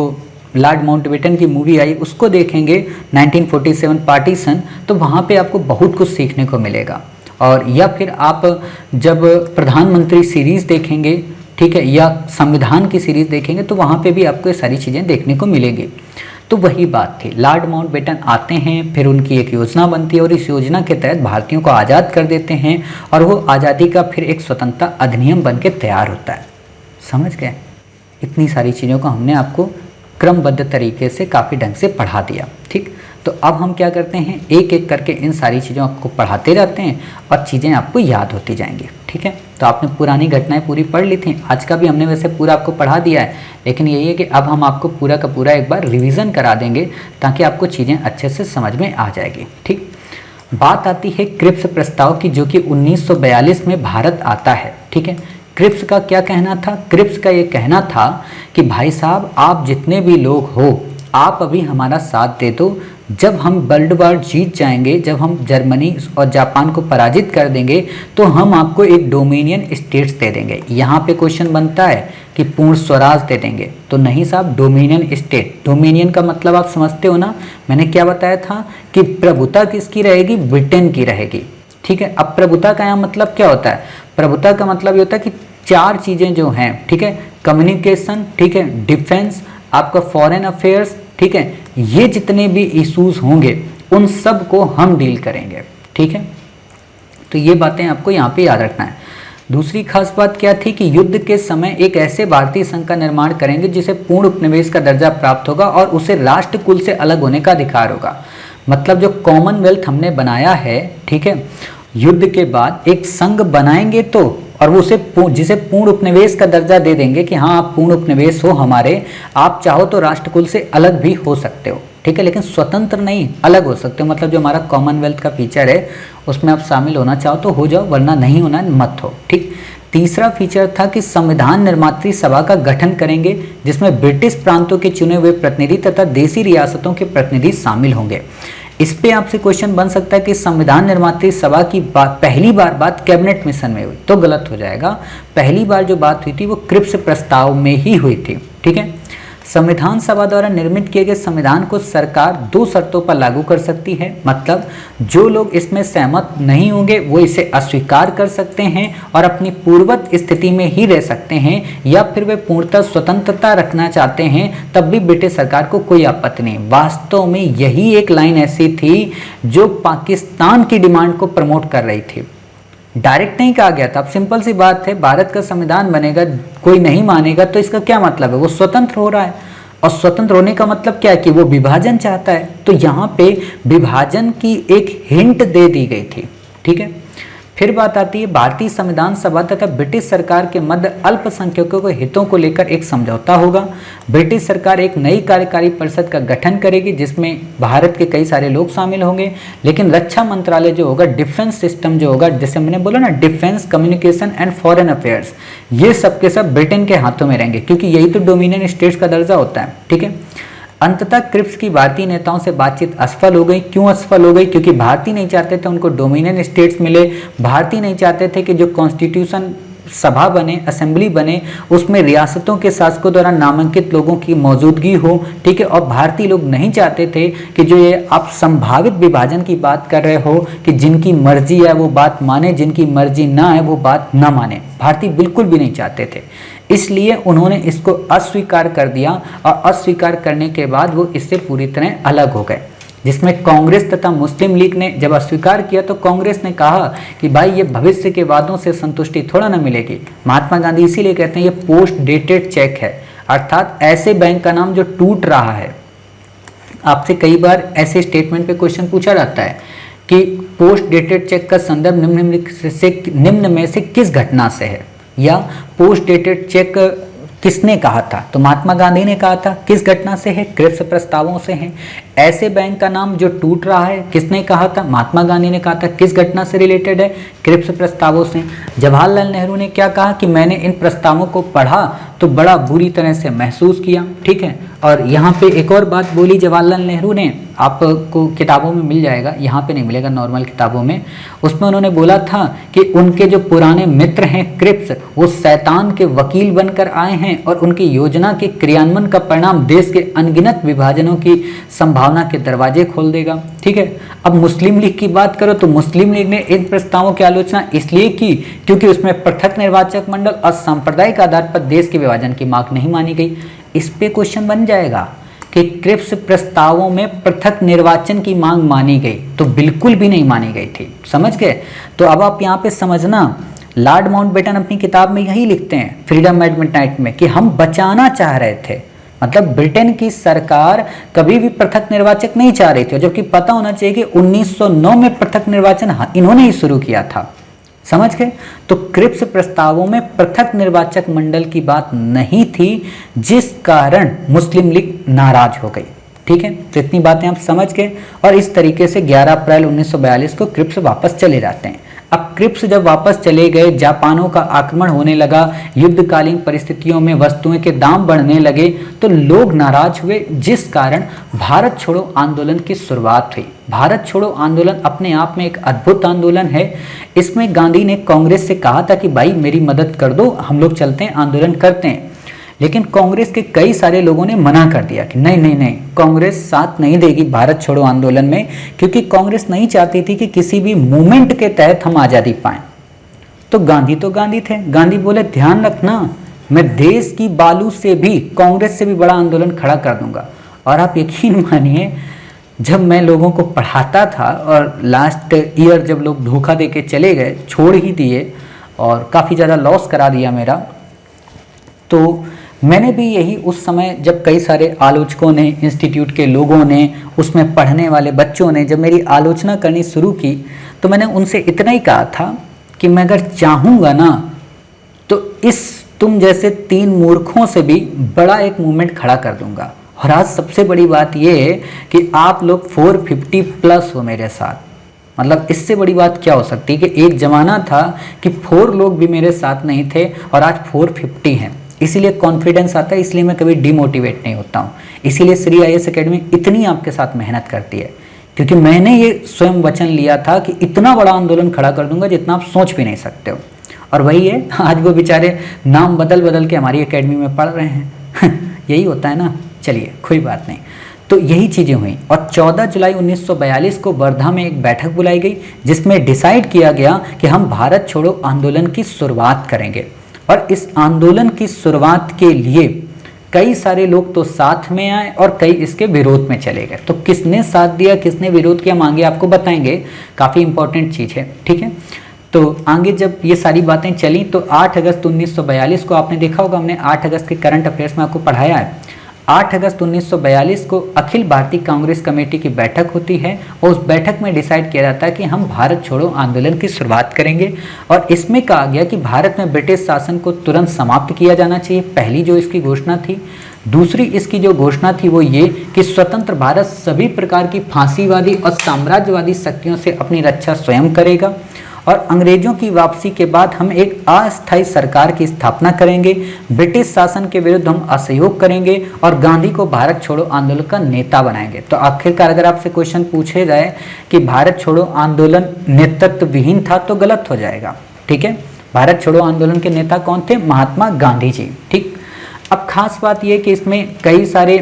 लॉर्ड माउंटबेटन की मूवी आई उसको देखेंगे 1947 पार्टीशन, तो वहाँ पे आपको बहुत कुछ सीखने को मिलेगा। और या फिर आप जब प्रधानमंत्री सीरीज़ देखेंगे, ठीक है, या संविधान की सीरीज़ देखेंगे तो वहाँ पे भी आपको ये सारी चीज़ें देखने को मिलेंगी। तो वही बात थी, लॉर्ड माउंटबेटन आते हैं, फिर उनकी एक योजना बनती है और इस योजना के तहत भारतीयों को आज़ाद कर देते हैं और वो आज़ादी का फिर एक स्वतंत्रता अधिनियम बन के तैयार होता है। समझ गए? इतनी सारी चीज़ों को हमने आपको क्रमबद्ध तरीके से काफ़ी ढंग से पढ़ा दिया। ठीक, तो अब हम क्या करते हैं, एक एक करके इन सारी चीज़ों आपको पढ़ाते रहते हैं और चीज़ें आपको याद होती जाएंगी। ठीक है, तो आपने पुरानी घटनाएं पूरी पढ़ ली थी, आज का भी हमने वैसे पूरा आपको पढ़ा दिया है, लेकिन यही है कि अब हम आपको पूरा का पूरा एक बार रिवीजन करा देंगे ताकि आपको चीज़ें अच्छे से समझ में आ जाएगी। ठीक, बात आती है क्रिप्स प्रस्ताव की, जो कि 1942 में भारत आता है। ठीक है, क्रिप्स का क्या कहना था? क्रिप्स का ये कहना था कि भाई साहब, आप जितने भी लोग हो आप अभी हमारा साथ दे दो, जब हम वर्ल्ड वॉर जीत जाएंगे, जब हम जर्मनी और जापान को पराजित कर देंगे तो हम आपको एक डोमिनियन स्टेट्स दे देंगे। यहाँ पे क्वेश्चन बनता है कि पूर्ण स्वराज दे देंगे, तो नहीं साहब, डोमिनियन स्टेट। डोमिनियन का मतलब आप समझते हो ना, मैंने क्या बताया था कि प्रभुता किसकी रहेगी? ब्रिटेन की रहेगी। ठीक है, अब प्रभुता का यहाँ मतलब क्या होता है? प्रभुता का मतलब ये होता है कि 4 चीज़ें जो हैं, ठीक है, कम्युनिकेशन, ठीक है, डिफेंस, आपका फॉरेन अफेयर्स, ठीक है, ये जितने भी इश्यूज होंगे उन सब को हम डील करेंगे। ठीक है, तो ये बातें आपको यहाँ पे याद रखना है। दूसरी खास बात क्या थी कि युद्ध के समय एक ऐसे भारतीय संघ का निर्माण करेंगे जिसे पूर्ण उपनिवेश का दर्जा प्राप्त होगा और उसे राष्ट्र कुल से अलग होने का अधिकार होगा। मतलब जो कॉमनवेल्थ हमने बनाया है, ठीक है, युद्ध के बाद एक संघ बनाएंगे तो, और वो उसे जिसे पूर्ण उपनिवेश का दर्जा दे देंगे कि हाँ आप पूर्ण उपनिवेश हो हमारे, आप चाहो तो राष्ट्रकुल से अलग भी हो सकते हो। ठीक है, लेकिन स्वतंत्र नहीं, अलग हो सकते हो। मतलब जो हमारा कॉमनवेल्थ का फीचर है उसमें आप शामिल होना चाहो तो हो जाओ, वरना नहीं होना मत हो। ठीक, तीसरा फीचर था कि संविधान निर्मात्री सभा का गठन करेंगे जिसमें ब्रिटिश प्रांतों के चुने हुए प्रतिनिधि तथा देसी रियासतों के प्रतिनिधि शामिल होंगे। इस पे आपसे क्वेश्चन बन सकता है कि संविधान निर्मात्री सभा की पहली बार बात कैबिनेट मिशन में हुई, तो गलत हो जाएगा। पहली बार जो बात हुई थी वो क्रिप्स प्रस्ताव में ही हुई थी। ठीक है, संविधान सभा द्वारा निर्मित किए गए संविधान को सरकार 2 शर्तों पर लागू कर सकती है। मतलब जो लोग इसमें सहमत नहीं होंगे वो इसे अस्वीकार कर सकते हैं और अपनी पूर्ववत स्थिति में ही रह सकते हैं, या फिर वे पूर्णतः स्वतंत्रता रखना चाहते हैं, तब भी ब्रिटिश सरकार को कोई आपत्ति नहीं। वास्तव में यही एक लाइन ऐसी थी जो पाकिस्तान की डिमांड को प्रमोट कर रही थी। डायरेक्ट नहीं कहा गया था। अब सिंपल सी बात है, भारत का संविधान बनेगा, कोई नहीं मानेगा तो इसका क्या मतलब है? वो स्वतंत्र हो रहा है, और स्वतंत्र होने का मतलब क्या है कि वो विभाजन चाहता है। तो यहाँ पे विभाजन की एक हिंट दे दी गई थी। ठीक है, फिर बात आती है भारतीय संविधान सभा तथा ब्रिटिश सरकार के मध्य अल्पसंख्यकों के हितों को लेकर एक समझौता होगा। ब्रिटिश सरकार एक नई कार्यकारी परिषद का गठन करेगी जिसमें भारत के कई सारे लोग शामिल होंगे, लेकिन रक्षा मंत्रालय जो होगा, डिफेंस सिस्टम जो होगा, जैसे मैंने बोला ना, defence, communication and foreign affairs, ये सब के सब ब्रिटेन के हाथों में रहेंगे, क्योंकि यही तो डोमिनियन स्टेट्स का दर्जा होता है। ठीक है, अंततः क्रिप्स की भारतीय नेताओं से बातचीत असफल हो गई। क्यों असफल हो गई? क्योंकि भारतीय नहीं चाहते थे उनको डोमिनियन स्टेट्स मिले, भारतीय नहीं चाहते थे कि जो कॉन्स्टिट्यूशन सभा बने, असेंबली बने, उसमें रियासतों के शासकों द्वारा नामांकित लोगों की मौजूदगी हो। ठीक है, और भारतीय लोग नहीं चाहते थे कि जो ये आप संभावित विभाजन की बात कर रहे हो कि जिनकी मर्जी है वो बात माने, जिनकी मर्जी ना है वो बात ना माने, भारतीय बिल्कुल भी नहीं चाहते थे। इसलिए उन्होंने इसको अस्वीकार कर दिया, और अस्वीकार करने के बाद वो इससे पूरी तरह अलग हो गए, जिसमें कांग्रेस तथा मुस्लिम लीग ने जब अस्वीकार किया तो कांग्रेस ने कहा कि भाई ये भविष्य के वादों से संतुष्टि थोड़ा ना मिलेगी। महात्मा गांधी इसीलिए कहते हैं ये पोस्ट डेटेड चेक है, अर्थात ऐसे बैंक का नाम जो टूट रहा है। आपसे कई बार ऐसे स्टेटमेंट पे क्वेश्चन पूछा जाता है कि पोस्ट डेटेड चेक का संदर्भ निम्न में से किस घटना से है, या पोस्ट डेटेड चेक किसने कहा था? तो महात्मा गांधी ने कहा था। किस घटना से है? क्रिप्स प्रस्तावों से है। ऐसे बैंक का नाम जो टूट रहा है, किसने कहा था? महात्मा गांधी ने कहा था। किस घटना से रिलेटेड है? क्रिप्स प्रस्तावों से। जवाहरलाल नेहरू ने क्या कहा कि मैंने इन प्रस्तावों को पढ़ा तो बड़ा बुरी तरह से महसूस किया, ठीक है। और यहाँ पे एक और बात बोली जवाहरलाल नेहरू ने, आपको किताबों में मिल जाएगा, यहाँ पे नहीं मिलेगा, नॉर्मल किताबों में। उसमें उन्होंने बोला था कि उनके जो पुराने मित्र हैं क्रिप्स, वो शैतान के वकील बनकर आए हैं और उनकी योजना के क्रियान्वयन का परिणाम देश के अनगिनत विभाजनों की संभावना के दरवाजे खोल देगा, ठीक है। अब मुस्लिम लीग की बात करो तो मुस्लिम लीग ने इन प्रस्तावों की आलोचना इसलिए की क्योंकि उसमें पृथक निर्वाचक मंडल और सांप्रदायिक आधार पर देश के विभाजन की मांग नहीं मानी गई। इस पे क्वेश्चन बन जाएगा कि क्रिप्स प्रस्तावों में पृथक निर्वाचन की मांग मानी गई, तो बिल्कुल भी नहीं मानी गई थी, समझ गए। तो अब आप यहाँ पे समझना, लॉर्ड माउंटबेटन अपनी किताब में यही लिखते हैं फ्रीडम एट मिडनाइट में कि हम बचाना चाह रहे थे, मतलब ब्रिटेन की सरकार कभी भी पृथक निर्वाचक नहीं चाह रही थी, जबकि पता होना चाहिए कि 1909 में पृथक निर्वाचन इन्होंने ही शुरू किया था, समझ गए। तो क्रिप्स प्रस्तावों में पृथक निर्वाचक मंडल की बात नहीं थी, जिस कारण मुस्लिम लीग नाराज हो गई, ठीक है। तो इतनी बातें आप समझ गए। और इस तरीके से 11 अप्रैल 1942 को क्रिप्स वापस चले जाते हैं। अब क्रिप्स जब वापस चले गए, जापानों का आक्रमण होने लगा, युद्धकालीन परिस्थितियों में वस्तुओं के दाम बढ़ने लगे, तो लोग नाराज हुए, जिस कारण भारत छोड़ो आंदोलन की शुरुआत हुई। भारत छोड़ो आंदोलन अपने आप में एक अद्भुत आंदोलन है। इसमें गांधी ने कांग्रेस से कहा था कि भाई मेरी मदद कर दो, हम लोग चलते हैं, आंदोलन करते हैं। लेकिन कांग्रेस के कई सारे लोगों ने मना कर दिया कि नहीं नहीं नहीं, कांग्रेस साथ नहीं देगी भारत छोड़ो आंदोलन में, क्योंकि कांग्रेस नहीं चाहती थी कि किसी भी मूवमेंट के तहत हम आज़ादी पाएं। तो गांधी थे, गांधी बोले ध्यान रखना, मैं देश की बालू से भी, कांग्रेस से भी बड़ा आंदोलन खड़ा कर दूंगा। और आप यकीन मानिए, जब मैं लोगों को पढ़ाता था और लास्ट ईयर जब लोग धोखा दे के चले गए, छोड़ ही दिए और काफ़ी ज़्यादा लॉस करा दिया मेरा, तो मैंने भी यही उस समय, जब कई सारे आलोचकों ने, इंस्टीट्यूट के लोगों ने, उसमें पढ़ने वाले बच्चों ने जब मेरी आलोचना करनी शुरू की, तो मैंने उनसे इतना ही कहा था कि मैं अगर चाहूँगा ना तो इस तुम जैसे 3 मूर्खों से भी बड़ा एक मूवमेंट खड़ा कर दूंगा। और आज सबसे बड़ी बात यह है कि आप लोग 450 प्लस हो मेरे साथ, मतलब इससे बड़ी बात क्या हो सकती है कि एक ज़माना था कि 4 लोग भी मेरे साथ नहीं थे और आज 450 हैं। इसीलिए कॉन्फिडेंस आता है, इसलिए मैं कभी डिमोटिवेट नहीं होता हूँ। इसीलिए श्री आईएएस एकेडमी इतनी आपके साथ मेहनत करती है, क्योंकि मैंने ये स्वयं वचन लिया था कि इतना बड़ा आंदोलन खड़ा कर दूंगा जितना आप सोच भी नहीं सकते हो। और वही है, आज वो बेचारे नाम बदल बदल के हमारी एकेडमी में पढ़ रहे हैं यही होता है ना। चलिए कोई बात नहीं। तो यही चीज़ें हुई और 14 जुलाई 1942 को वर्धा में एक बैठक बुलाई गई, जिसमें डिसाइड किया गया कि हम भारत छोड़ो आंदोलन की शुरुआत करेंगे। और इस आंदोलन की शुरुआत के लिए कई सारे लोग तो साथ में आए और कई इसके विरोध में चले गए। तो किसने साथ दिया, किसने विरोध किया, आगे आपको बताएंगे, काफ़ी इंपॉर्टेंट चीज़ है, ठीक है। तो आगे जब ये सारी बातें चली तो 8 अगस्त 1942 को आपने देखा होगा, हमने 8 अगस्त के करंट अफेयर्स में आपको पढ़ाया है। 8 अगस्त 1942 को अखिल भारतीय कांग्रेस कमेटी की बैठक होती है और उस बैठक में डिसाइड किया जाता है कि हम भारत छोड़ो आंदोलन की शुरुआत करेंगे। और इसमें कहा गया कि भारत में ब्रिटिश शासन को तुरंत समाप्त किया जाना चाहिए, पहली जो इसकी घोषणा थी। दूसरी इसकी जो घोषणा थी वो ये कि स्वतंत्र भारत सभी प्रकार की फांसीवादी और साम्राज्यवादी शक्तियों से अपनी रक्षा स्वयं करेगा और अंग्रेजों की वापसी के बाद हम एक अस्थायी सरकार की स्थापना करेंगे, ब्रिटिश शासन के विरुद्ध हम असहयोग करेंगे और गांधी को भारत छोड़ो आंदोलन का नेता बनाएंगे। तो आखिरकार अगर आपसे क्वेश्चन पूछे जाए कि भारत छोड़ो आंदोलन नेतृत्व विहीन था तो गलत हो जाएगा, ठीक है। भारत छोड़ो आंदोलन के नेता कौन थे? महात्मा गांधी जी, ठीक। अब खास बात यह कि इसमें कई सारे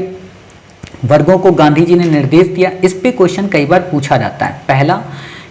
वर्गों को गांधी जी ने निर्देश दिया, इस पे क्वेश्चन कई बार पूछा जाता है। पहला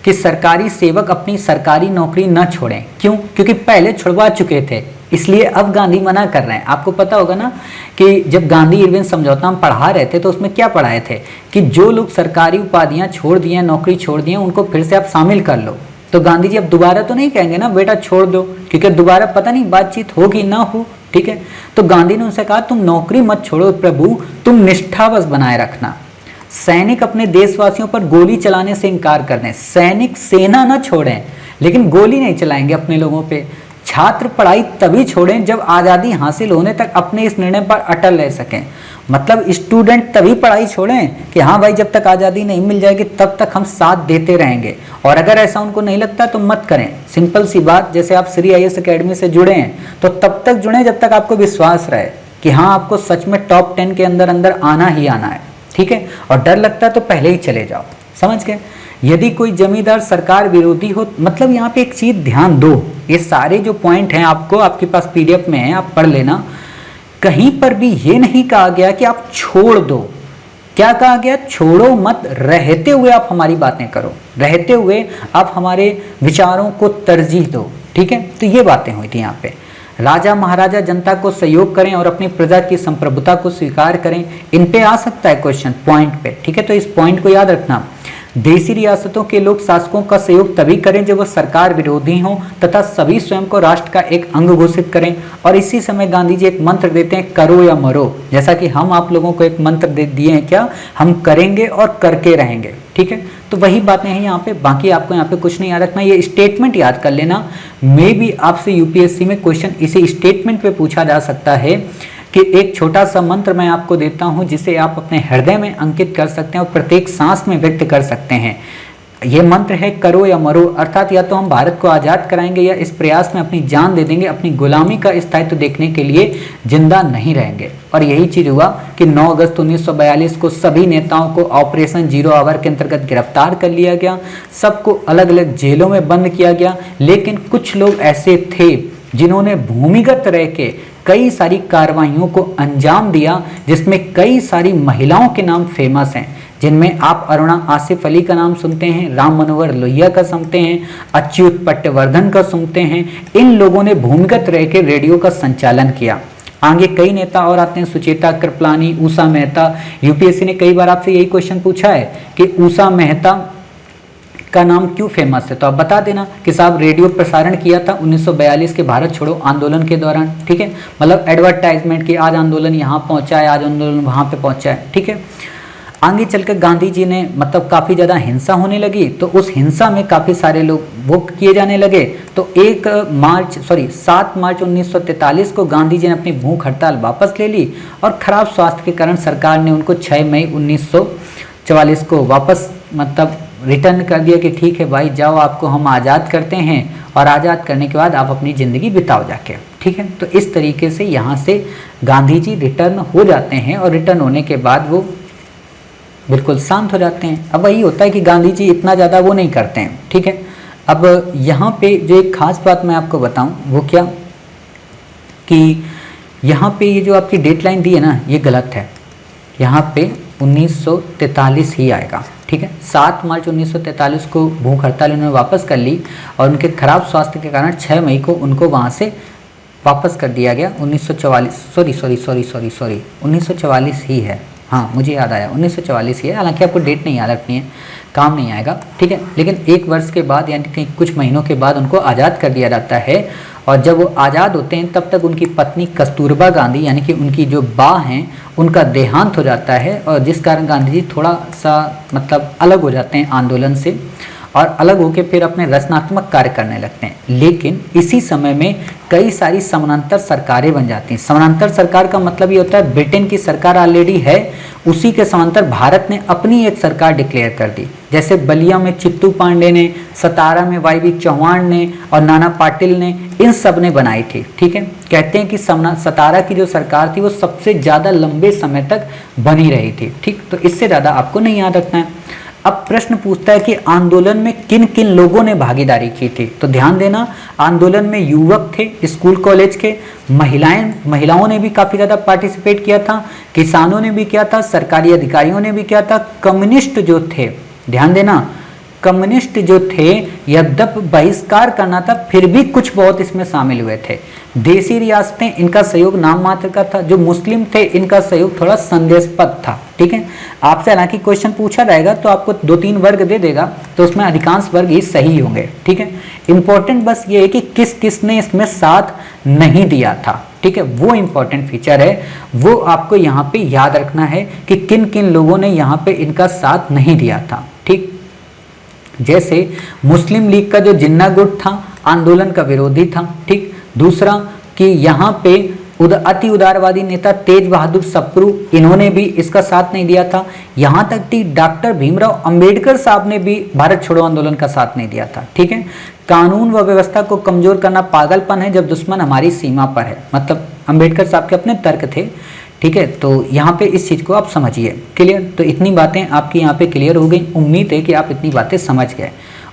कि सरकारी सेवक अपनी सरकारी नौकरी न छोड़ें, क्यों? क्योंकि पहले छुड़वा चुके थे, इसलिए अब गांधी मना कर रहे हैं। आपको पता होगा ना कि जब गांधी इरविन समझौता हम पढ़ा रहे थे तो उसमें क्या पढ़ाए थे कि जो लोग सरकारी उपाधियां छोड़ दिए, नौकरी छोड़ दिए, उनको फिर से आप शामिल कर लो। तो गांधी जी अब दोबारा तो नहीं कहेंगे ना बेटा छोड़ दो, क्योंकि दोबारा पता नहीं बातचीत होगी ना हो, ठीक है। तो गांधी ने उनसे कहा तुम नौकरी मत छोड़ो प्रभु, तुम निष्ठा बस बनाए रखना। सैनिक अपने देशवासियों पर गोली चलाने से इनकार कर दें, सैनिक सेना न छोड़ें लेकिन गोली नहीं चलाएंगे अपने लोगों पे। छात्र पढ़ाई तभी छोड़ें जब आज़ादी हासिल होने तक अपने इस निर्णय पर अटल रह सकें। मतलब स्टूडेंट तभी पढ़ाई छोड़ें कि हाँ भाई जब तक आज़ादी नहीं मिल जाएगी तब तक हम साथ देते रहेंगे, और अगर ऐसा उनको नहीं लगता तो मत करें। सिंपल सी बात, जैसे आप श्री आईएएस एकेडमी से जुड़े हैं तो तब तक जुड़ें जब तक आपको विश्वास रहे कि हाँ आपको सच में टॉप 10 के अंदर अंदर आना ही आना है, ठीक है। और डर लगता है तो पहले ही चले जाओ, समझ गए। यदि कोई जमींदार सरकार विरोधी हो, मतलब यहाँ पे एक चीज ध्यान दो, ये सारे जो पॉइंट हैं आपको आपके पास पीडीएफ में है, आप पढ़ लेना। कहीं पर भी ये नहीं कहा गया कि आप छोड़ दो। क्या कहा गया? छोड़ो मत, रहते हुए आप हमारी बातें करो, रहते हुए आप हमारे विचारों को तरजीह दो, ठीक है। तो ये बातें हुई थी यहाँ पे। राजा महाराजा जनता को सहयोग करें और अपनी प्रजा की संप्रभुता को स्वीकार करें। इन पे आ सकता है क्वेश्चन पॉइंट पे, ठीक है। तो इस पॉइंट को याद रखना। देशी रियासतों के लोग शासकों का सहयोग तभी करें जब वह सरकार विरोधी हों तथा सभी स्वयं को राष्ट्र का एक अंग घोषित करें। और इसी समय गांधी जी एक मंत्र देते हैं, करो या मरो। जैसा कि हम आप लोगों को एक मंत्र दे दिए हैं, क्या हम करेंगे और करके रहेंगे, ठीक है। तो वही बातें हैं यहाँ पे, बाकी आपको यहाँ पे कुछ नहीं याद रखना, ये स्टेटमेंट याद कर लेना। मे भी आपसे यूपीएससी में क्वेश्चन इसी स्टेटमेंट पे पूछा जा सकता है कि एक छोटा सा मंत्र मैं आपको देता हूं जिसे आप अपने हृदय में अंकित कर सकते हैं और प्रत्येक सांस में व्यक्त कर सकते हैं। ये मंत्र है करो या मरो, अर्थात या तो हम भारत को आज़ाद कराएंगे या इस प्रयास में अपनी जान दे देंगे, अपनी गुलामी का स्थायित्व देखने के लिए जिंदा नहीं रहेंगे। और यही चीज़ हुआ कि 9 अगस्त 1942 को सभी नेताओं को ऑपरेशन जीरो आवर के अंतर्गत गिरफ्तार कर लिया गया, सबको अलग अलग जेलों में बंद किया गया। लेकिन कुछ लोग ऐसे थे जिन्होंने भूमिगत रह के कई सारी कार्रवाइयों को अंजाम दिया, जिसमें कई सारी महिलाओं के नाम फेमस हैं, जिनमें आप अरुणा आसिफ अली का नाम सुनते हैं, राम मनोहर लोहिया का सुनते हैं, अच्युत पट्टवर्धन का सुनते हैं। इन लोगों ने भूमिगत रह के रेडियो का संचालन किया। आगे कई नेता और आते हैं, सुचेता कृपलानी, उषा मेहता। यूपीएससी ने कई बार आपसे यही क्वेश्चन पूछा है कि उषा मेहता का नाम क्यों फेमस है, तो आप बता देना कि साहब रेडियो प्रसारण किया था 1942 के भारत छोड़ो आंदोलन के दौरान, ठीक है। मतलब एडवर्टाइजमेंट की आज आंदोलन यहाँ पहुँचा है, आज आंदोलन वहाँ पे पहुँचा है, ठीक है। आगे चलकर गांधी जी ने मतलब काफ़ी ज़्यादा हिंसा होने लगी, तो उस हिंसा में काफ़ी सारे लोग वो किए जाने लगे। तो 7 मार्च 1943 को गांधी जी ने अपनी भूख हड़ताल वापस ले ली और खराब स्वास्थ्य के कारण सरकार ने उनको 6 मई 1944 को वापस मतलब रिटर्न कर दिया कि ठीक है भाई जाओ, आपको हम आज़ाद करते हैं और आज़ाद करने के बाद आप अपनी ज़िंदगी बिताओ जाके, ठीक है। तो इस तरीके से यहाँ से गांधी जी रिटर्न हो जाते हैं और रिटर्न होने के बाद वो बिल्कुल शांत हो जाते हैं। अब वही होता है कि गांधी जी इतना ज़्यादा वो नहीं करते हैं, ठीक है। अब यहाँ पे जो एक खास बात मैं आपको बताऊँ वो क्या कि यहाँ पे ये जो आपकी डेडलाइन दी है ना, ये गलत है। यहाँ पे 1943 ही आएगा, ठीक है। 7 मार्च 1943 को भूख हड़ताल उन्होंने वापस कर ली और उनके खराब स्वास्थ्य के कारण 6 मई को उनको वहाँ से वापस कर दिया गया। 1944 ही है, हाँ मुझे याद आया 1944 ही है। हालांकि आपको डेट नहीं याद रखनी है, काम नहीं आएगा, ठीक है। लेकिन 1 वर्ष के बाद यानी कि कुछ महीनों के बाद उनको आज़ाद कर दिया जाता है। और जब वो आज़ाद होते हैं तब तक उनकी पत्नी कस्तूरबा गांधी यानी कि उनकी जो बा हैं उनका देहांत हो जाता है, और जिस कारण गांधी जी थोड़ा सा मतलब अलग हो जाते हैं आंदोलन से और अलग होकर फिर अपने रचनात्मक कार्य करने लगते हैं। लेकिन इसी समय में कई सारी समानांतर सरकारें बन जाती हैं। समानांतर सरकार का मतलब ये होता है ब्रिटेन की सरकार ऑलरेडी है, उसी के समांतर भारत ने अपनी एक सरकार डिक्लेयर कर दी। जैसे बलिया में चित्तू पांडे ने, सतारा में वाई बी चौहान ने और नाना पाटिल ने, इन सब ने बनाई थी, ठीक है। कहते हैं कि सतारा की जो सरकार थी वो सबसे ज़्यादा लंबे समय तक बनी रही थी, ठीक। तो इससे ज़्यादा आपको नहीं याद रखना है। अब प्रश्न पूछता है कि आंदोलन में किन किन लोगों ने भागीदारी की थी, तो ध्यान देना आंदोलन में युवक थे, स्कूल कॉलेज के, महिलाओं ने भी काफ़ी ज़्यादा पार्टिसिपेट किया था, किसानों ने भी किया था, सरकारी अधिकारियों ने भी किया था, कम्युनिस्ट जो थे, ध्यान देना कम्युनिस्ट जो थे यद्यप बहिष्कार करना था फिर भी कुछ बहुत इसमें शामिल हुए थे। देशी रियासतें, इनका सहयोग नाम मात्र का था। जो मुस्लिम थे इनका सहयोग थोड़ा संदेशपद था, ठीक है। आपसे हालांकि क्वेश्चन पूछा जाएगा तो आपको 2-3 वर्ग दे देगा, तो उसमें अधिकांश वर्ग ही सही होंगे, ठीक है। इंपॉर्टेंट बस ये है कि किस किस ने इसमें साथ नहीं दिया था, ठीक है। वो इंपॉर्टेंट फीचर है, वो आपको यहाँ पे याद रखना है कि किन किन लोगों ने यहाँ पे इनका साथ नहीं दिया था, ठीक। जैसे मुस्लिम लीग का जो जिन्ना गुट था आंदोलन का विरोधी था, ठीक। दूसरा कि यहाँ पे अति उदारवादी नेता तेज बहादुर सप्रू, इन्होंने भी इसका साथ नहीं दिया था। यहाँ तक कि डॉक्टर भीमराव अंबेडकर साहब ने भी भारत छोड़ो आंदोलन का साथ नहीं दिया था। ठीक है, कानून व व्यवस्था को कमजोर करना पागलपन है जब दुश्मन हमारी सीमा पर है, मतलब अंबेडकर साहब के अपने तर्क थे। ठीक है, तो यहाँ पे इस चीज़ को आप समझिए। क्लियर? तो इतनी बातें आपकी यहाँ पे क्लियर हो गई। उम्मीद है कि आप इतनी बातें समझ गए।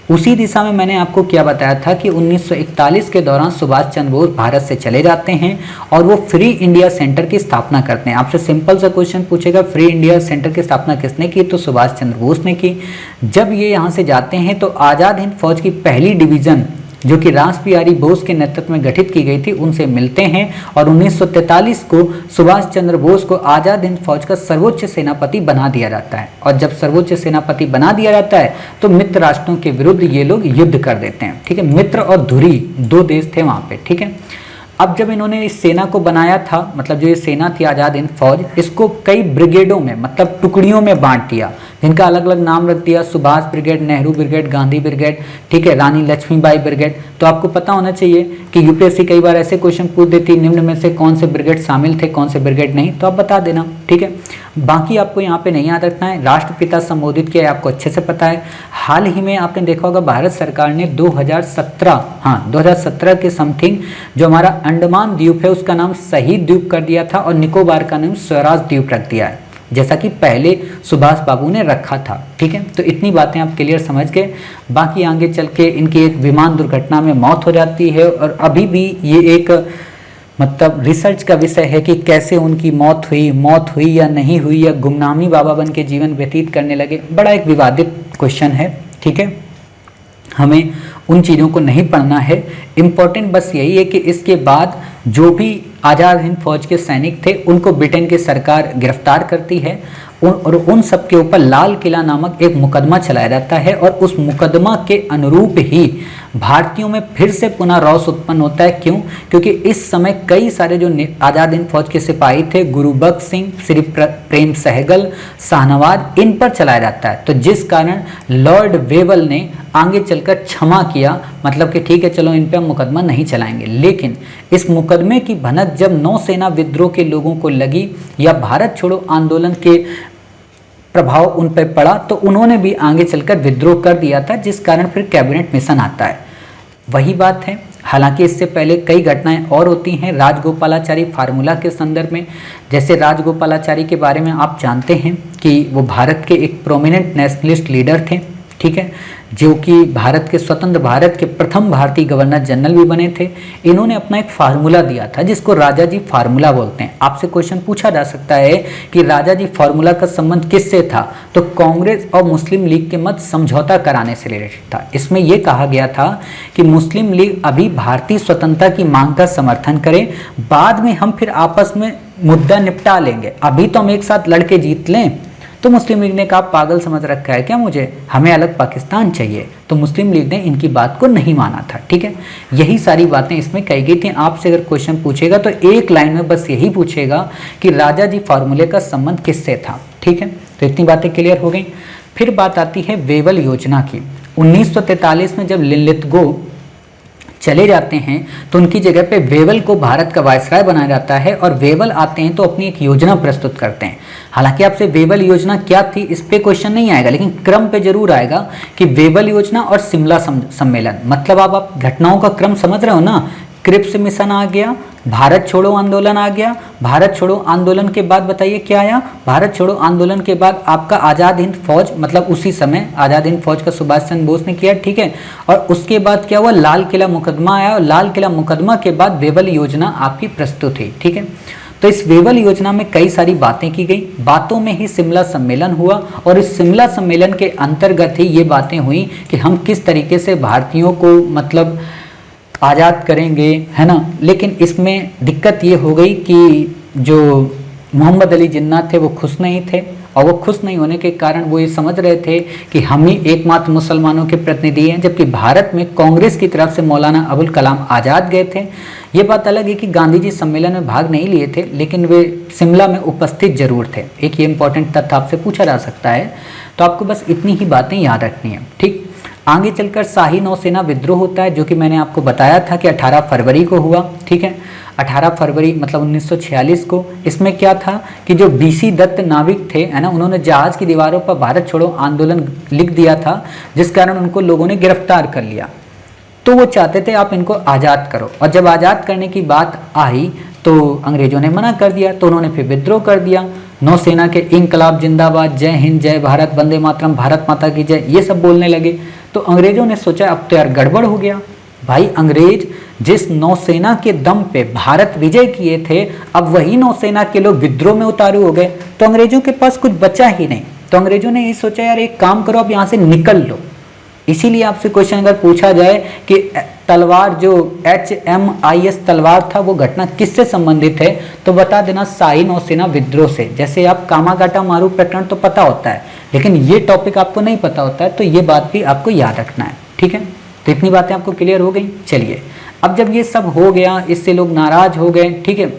उसी दिशा में मैंने आपको क्या बताया था कि 1941 के दौरान सुभाष चंद्र बोस भारत से चले जाते हैं और वो फ्री इंडिया सेंटर की स्थापना करते हैं। आपसे सिंपल सा क्वेश्चन पूछेगा, फ्री इंडिया सेंटर की स्थापना किसने की? तो सुभाष चंद्र बोस ने की। जब ये यहाँ से जाते हैं तो आज़ाद हिंद फौज की पहली डिवीज़न जो कि रास बिहारी बोस के नेतृत्व में गठित की गई थी, उनसे मिलते हैं और 1943 को सुभाष चंद्र बोस को आज़ाद हिंद फौज का सर्वोच्च सेनापति बना दिया जाता है। और जब सर्वोच्च सेनापति बना दिया जाता है तो मित्र राष्ट्रों के विरुद्ध ये लोग युद्ध कर देते हैं। ठीक है, मित्र और धुरी दो देश थे वहाँ पे। ठीक है, अब जब इन्होंने इस सेना को बनाया था, मतलब जो ये सेना थी आज़ाद हिंद फौज, इसको कई ब्रिगेडों में, मतलब टुकड़ियों में बांट दिया, जिनका अलग अलग नाम रख दिया। Subhash brigade, Nehru brigade, Gandhi brigade, ठीक है, रानी लक्ष्मीबाई ब्रिगेड। तो आपको पता होना चाहिए कि यूपीएससी कई बार ऐसे क्वेश्चन पूछ देती, निम्न में से कौन से ब्रिगेड शामिल थे, कौन से ब्रिगेड नहीं, तो आप बता देना। ठीक है, बाकी आपको यहाँ पे नहीं याद रखना है। राष्ट्रपिता संबोधित किया है, आपको अच्छे से पता है। हाल ही में आपने देखा होगा भारत सरकार ने 2017 के समथिंग जो हमारा अंडमान द्वीप है उसका नाम शहीद द्वीप कर दिया था और निकोबार का नाम स्वराज द्वीप रख दिया है, जैसा कि पहले सुभाष बाबू ने रखा था। ठीक है, तो इतनी बातें आप क्लियर समझ गए। बाकी आगे चल के इनकी एक विमान दुर्घटना में मौत हो जाती है और अभी भी ये एक मतलब रिसर्च का विषय है कि कैसे उनकी मौत हुई या नहीं हुई, या गुमनामी बाबा बन के जीवन व्यतीत करने लगे। बड़ा एक विवादित क्वेश्चन है। ठीक है, हमें उन चीज़ों को नहीं पढ़ना है। इम्पोर्टेंट बस यही है कि इसके बाद जो भी आज़ाद हिंद फौज के सैनिक थे उनको ब्रिटेन की सरकार गिरफ्तार करती है और उन सब के ऊपर लाल किला नामक एक मुकदमा चलाया जाता है और उस मुकदमा के अनुरूप ही भारतीयों में फिर से पुनः रौष उत्पन्न होता है। क्यों? क्योंकि इस समय कई सारे जो आज़ाद हिंद फौज के सिपाही थे, गुरुबख्श सिंह, श्री प्रेम सहगल, शाहनवाज, इन पर चलाया जाता है। तो जिस कारण लॉर्ड वेवल ने आगे चलकर क्षमा किया, मतलब कि ठीक है चलो इन पर हम मुकदमा नहीं चलाएंगे। लेकिन इस मुकदमे की भनक जब नौसेना विद्रोह के लोगों को लगी या भारत छोड़ो आंदोलन के प्रभाव उन पर पड़ा तो उन्होंने भी आगे चलकर विद्रोह कर दिया था, जिस कारण फिर कैबिनेट मिशन आता है। वही बात है। हालांकि इससे पहले कई घटनाएं और होती हैं राजगोपालाचारी फार्मूला के संदर्भ में। जैसे राजगोपालाचारी के बारे में आप जानते हैं कि वो भारत के एक प्रोमिनेंट नेशनलिस्ट लीडर थे। ठीक है, जो कि भारत के स्वतंत्र भारत के प्रथम भारतीय गवर्नर जनरल भी बने थे। इन्होंने अपना एक फार्मूला दिया था जिसको राजा जी फार्मूला बोलते हैं। आपसे क्वेश्चन पूछा जा सकता है कि राजा जी फार्मूला का संबंध किससे था? तो कांग्रेस और मुस्लिम लीग के मध्य समझौता कराने से रिलेटेड था। इसमें यह कहा गया था कि मुस्लिम लीग अभी भारतीय स्वतंत्रता की मांग का समर्थन करे, बाद में हम फिर आपस में मुद्दा निपटा लेंगे, अभी तो हम एक साथ लड़के जीत लें। तो मुस्लिम लीग ने कहा पागल समझ रखा है क्या मुझे, हमें अलग पाकिस्तान चाहिए। तो मुस्लिम लीग ने इनकी बात को नहीं माना था। ठीक है, यही सारी बातें इसमें कही गई थी। आपसे अगर क्वेश्चन पूछेगा तो एक लाइन में बस यही पूछेगा कि राजा जी फार्मूले का संबंध किससे था। ठीक है, तो इतनी बातें क्लियर हो गई। फिर बात आती है वेवल योजना की। 1943 में जब लिनलिथगो चले जाते हैं तो उनकी जगह पे वेवल को भारत का वायसराय बनाया जाता है और वेवल आते हैं तो अपनी एक योजना प्रस्तुत करते हैं। हालांकि आपसे वेवल योजना क्या थी इस पे क्वेश्चन नहीं आएगा, लेकिन क्रम पे जरूर आएगा कि वेवल योजना और शिमला सम्मेलन, मतलब आप घटनाओं का क्रम समझ रहे हो ना। क्रिप्स मिशन आ गया, भारत छोड़ो आंदोलन आ गया, भारत छोड़ो आंदोलन के बाद बताइए क्या आया, भारत छोड़ो आंदोलन के बाद आपका आज़ाद हिंद फौज, मतलब उसी समय आज़ाद हिंद फौज का सुभाष चंद्र बोस ने किया। ठीक है, और उसके बाद क्या हुआ, लाल किला मुकदमा आया और लाल किला मुकदमा के बाद वेवल योजना आपकी प्रस्तुत हुई। ठीक है, तो इस वेवल योजना में कई सारी बातें की गई, बातों में ही शिमला सम्मेलन हुआ और इस शिमला सम्मेलन के अंतर्गत ही ये बातें हुई कि हम किस तरीके से भारतीयों को मतलब आज़ाद करेंगे, है ना। लेकिन इसमें दिक्कत ये हो गई कि जो मोहम्मद अली जिन्ना थे वो खुश नहीं थे और वो खुश नहीं होने के कारण वो ये समझ रहे थे कि हम ही एकमात्र मुसलमानों के प्रतिनिधि हैं, जबकि भारत में कांग्रेस की तरफ से मौलाना अबुल कलाम आज़ाद गए थे। ये बात अलग है कि गांधी जी सम्मेलन में भाग नहीं लिए थे, लेकिन वे शिमला में उपस्थित जरूर थे। एक ये इंपॉर्टेंट तथ्य आपसे पूछा जा सकता है, तो आपको बस इतनी ही बातें याद रखनी है। ठीक, आगे चलकर शाही नौसेना विद्रोह होता है, जो कि मैंने आपको बताया था कि 18 फरवरी को हुआ। ठीक है, 18 फरवरी मतलब 1946 को। इसमें क्या था कि जो बीसी दत्त नाविक थे, है ना, उन्होंने जहाज की दीवारों पर भारत छोड़ो आंदोलन लिख दिया था, जिस कारण उनको लोगों ने गिरफ्तार कर लिया। तो वो चाहते थे आप इनको आज़ाद करो, और जब आज़ाद करने की बात आई तो अंग्रेजों ने मना कर दिया, तो उन्होंने फिर विद्रोह कर दिया। नौसेना के इंकलाब जिंदाबाद, जय हिंद, जय भारत, वंदे मातरम, भारत माता की जय, ये सब बोलने लगे। तो अंग्रेजों ने सोचा अब तो यार गड़बड़ हो गया भाई, अंग्रेज जिस नौसेना के दम पे भारत विजय किए थे, अब वही नौसेना के लोग विद्रोह में उतारू हो गए, तो अंग्रेजों के पास कुछ बचा ही नहीं। तो अंग्रेजों ने ये सोचा यार एक काम करो, अब यहाँ से निकल लो। इसीलिए आपसे क्वेश्चन अगर पूछा जाए कि तलवार जो HMIS तलवार था वो घटना किससे संबंधित है, तो बता देना शाही नौसेना विद्रोह से। जैसे आप कामागाटा मारू प्रकरण तो पता होता है, लेकिन ये टॉपिक आपको नहीं पता होता है, तो ये बात भी आपको याद रखना है। ठीक है, तो इतनी बातें आपको क्लियर हो गई। चलिए, अब जब ये सब हो गया, इससे लोग नाराज हो गए, ठीक है,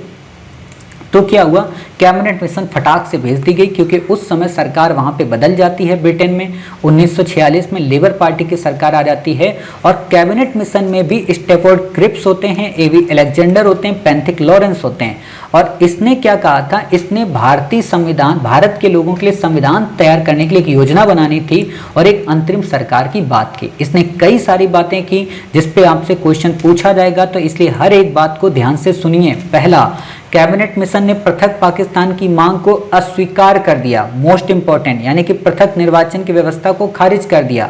तो क्या हुआ, कैबिनेट मिशन फटाक से भेज दी गई, क्योंकि उस समय सरकार वहां पे बदल जाती है। ब्रिटेन में 1946 में लेबर पार्टी की सरकार आ जाती है, और कैबिनेट मिशन में भी स्टेफोर्ड क्रिप्स होते हैं, एवी अलेक्जेंडर होते हैं, पेंथिक लॉरेंस होते हैं। और इसने क्या कहा था, इसने भारतीय संविधान, भारत के लोगों के लिए संविधान तैयार करने के लिए एक योजना बनानी थी और एक अंतरिम सरकार की बात की। इसने कई सारी बातें की जिसपे आपसे क्वेश्चन पूछा जाएगा, तो इसलिए हर एक बात को ध्यान से सुनिए। पहला, कैबिनेट मिशन ने पृथक पाकिस्तान की मांग को अस्वीकार कर दिया, मोस्ट इंपॉर्टेंट, यानी कि पृथक निर्वाचन की व्यवस्था को खारिज कर दिया।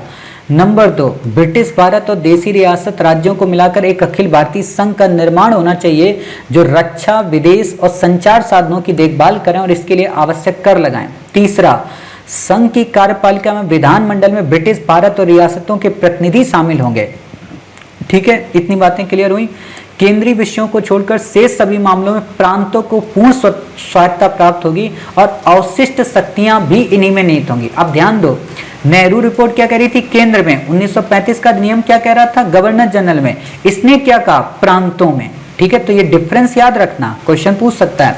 नंबर 2, ब्रिटिश भारत और देसी रियासत राज्यों को मिलाकर एक अखिल भारतीय संघ का निर्माण होना चाहिए, जो रक्षा, विदेश और संचार साधनों की देखभाल करें और इसके लिए आवश्यक कर लगाएं। तीसरा, संघ की कार्यपालिका में विधानमंडल में ब्रिटिश भारत और रियासतों के प्रतिनिधि शामिल होंगे। ठीक है, इतनी बातें क्लियर हुई। केंद्रीय विषयों को छोड़कर शेष सभी मामलों में प्रांतों को पूर्ण स्वायत्तता प्राप्त होगी और अवशिष्ट शक्तियां भी इन्हीं में निहित होंगी। अब ध्यान दो, नेहरू रिपोर्ट क्या कह रही थी, केंद्र में। 1935 का नियम क्या कह रहा था, गवर्नर जनरल में। इसने क्या कहा, प्रांतों में। ठीक है, तो ये डिफरेंस याद रखना, क्वेश्चन पूछ सकता है।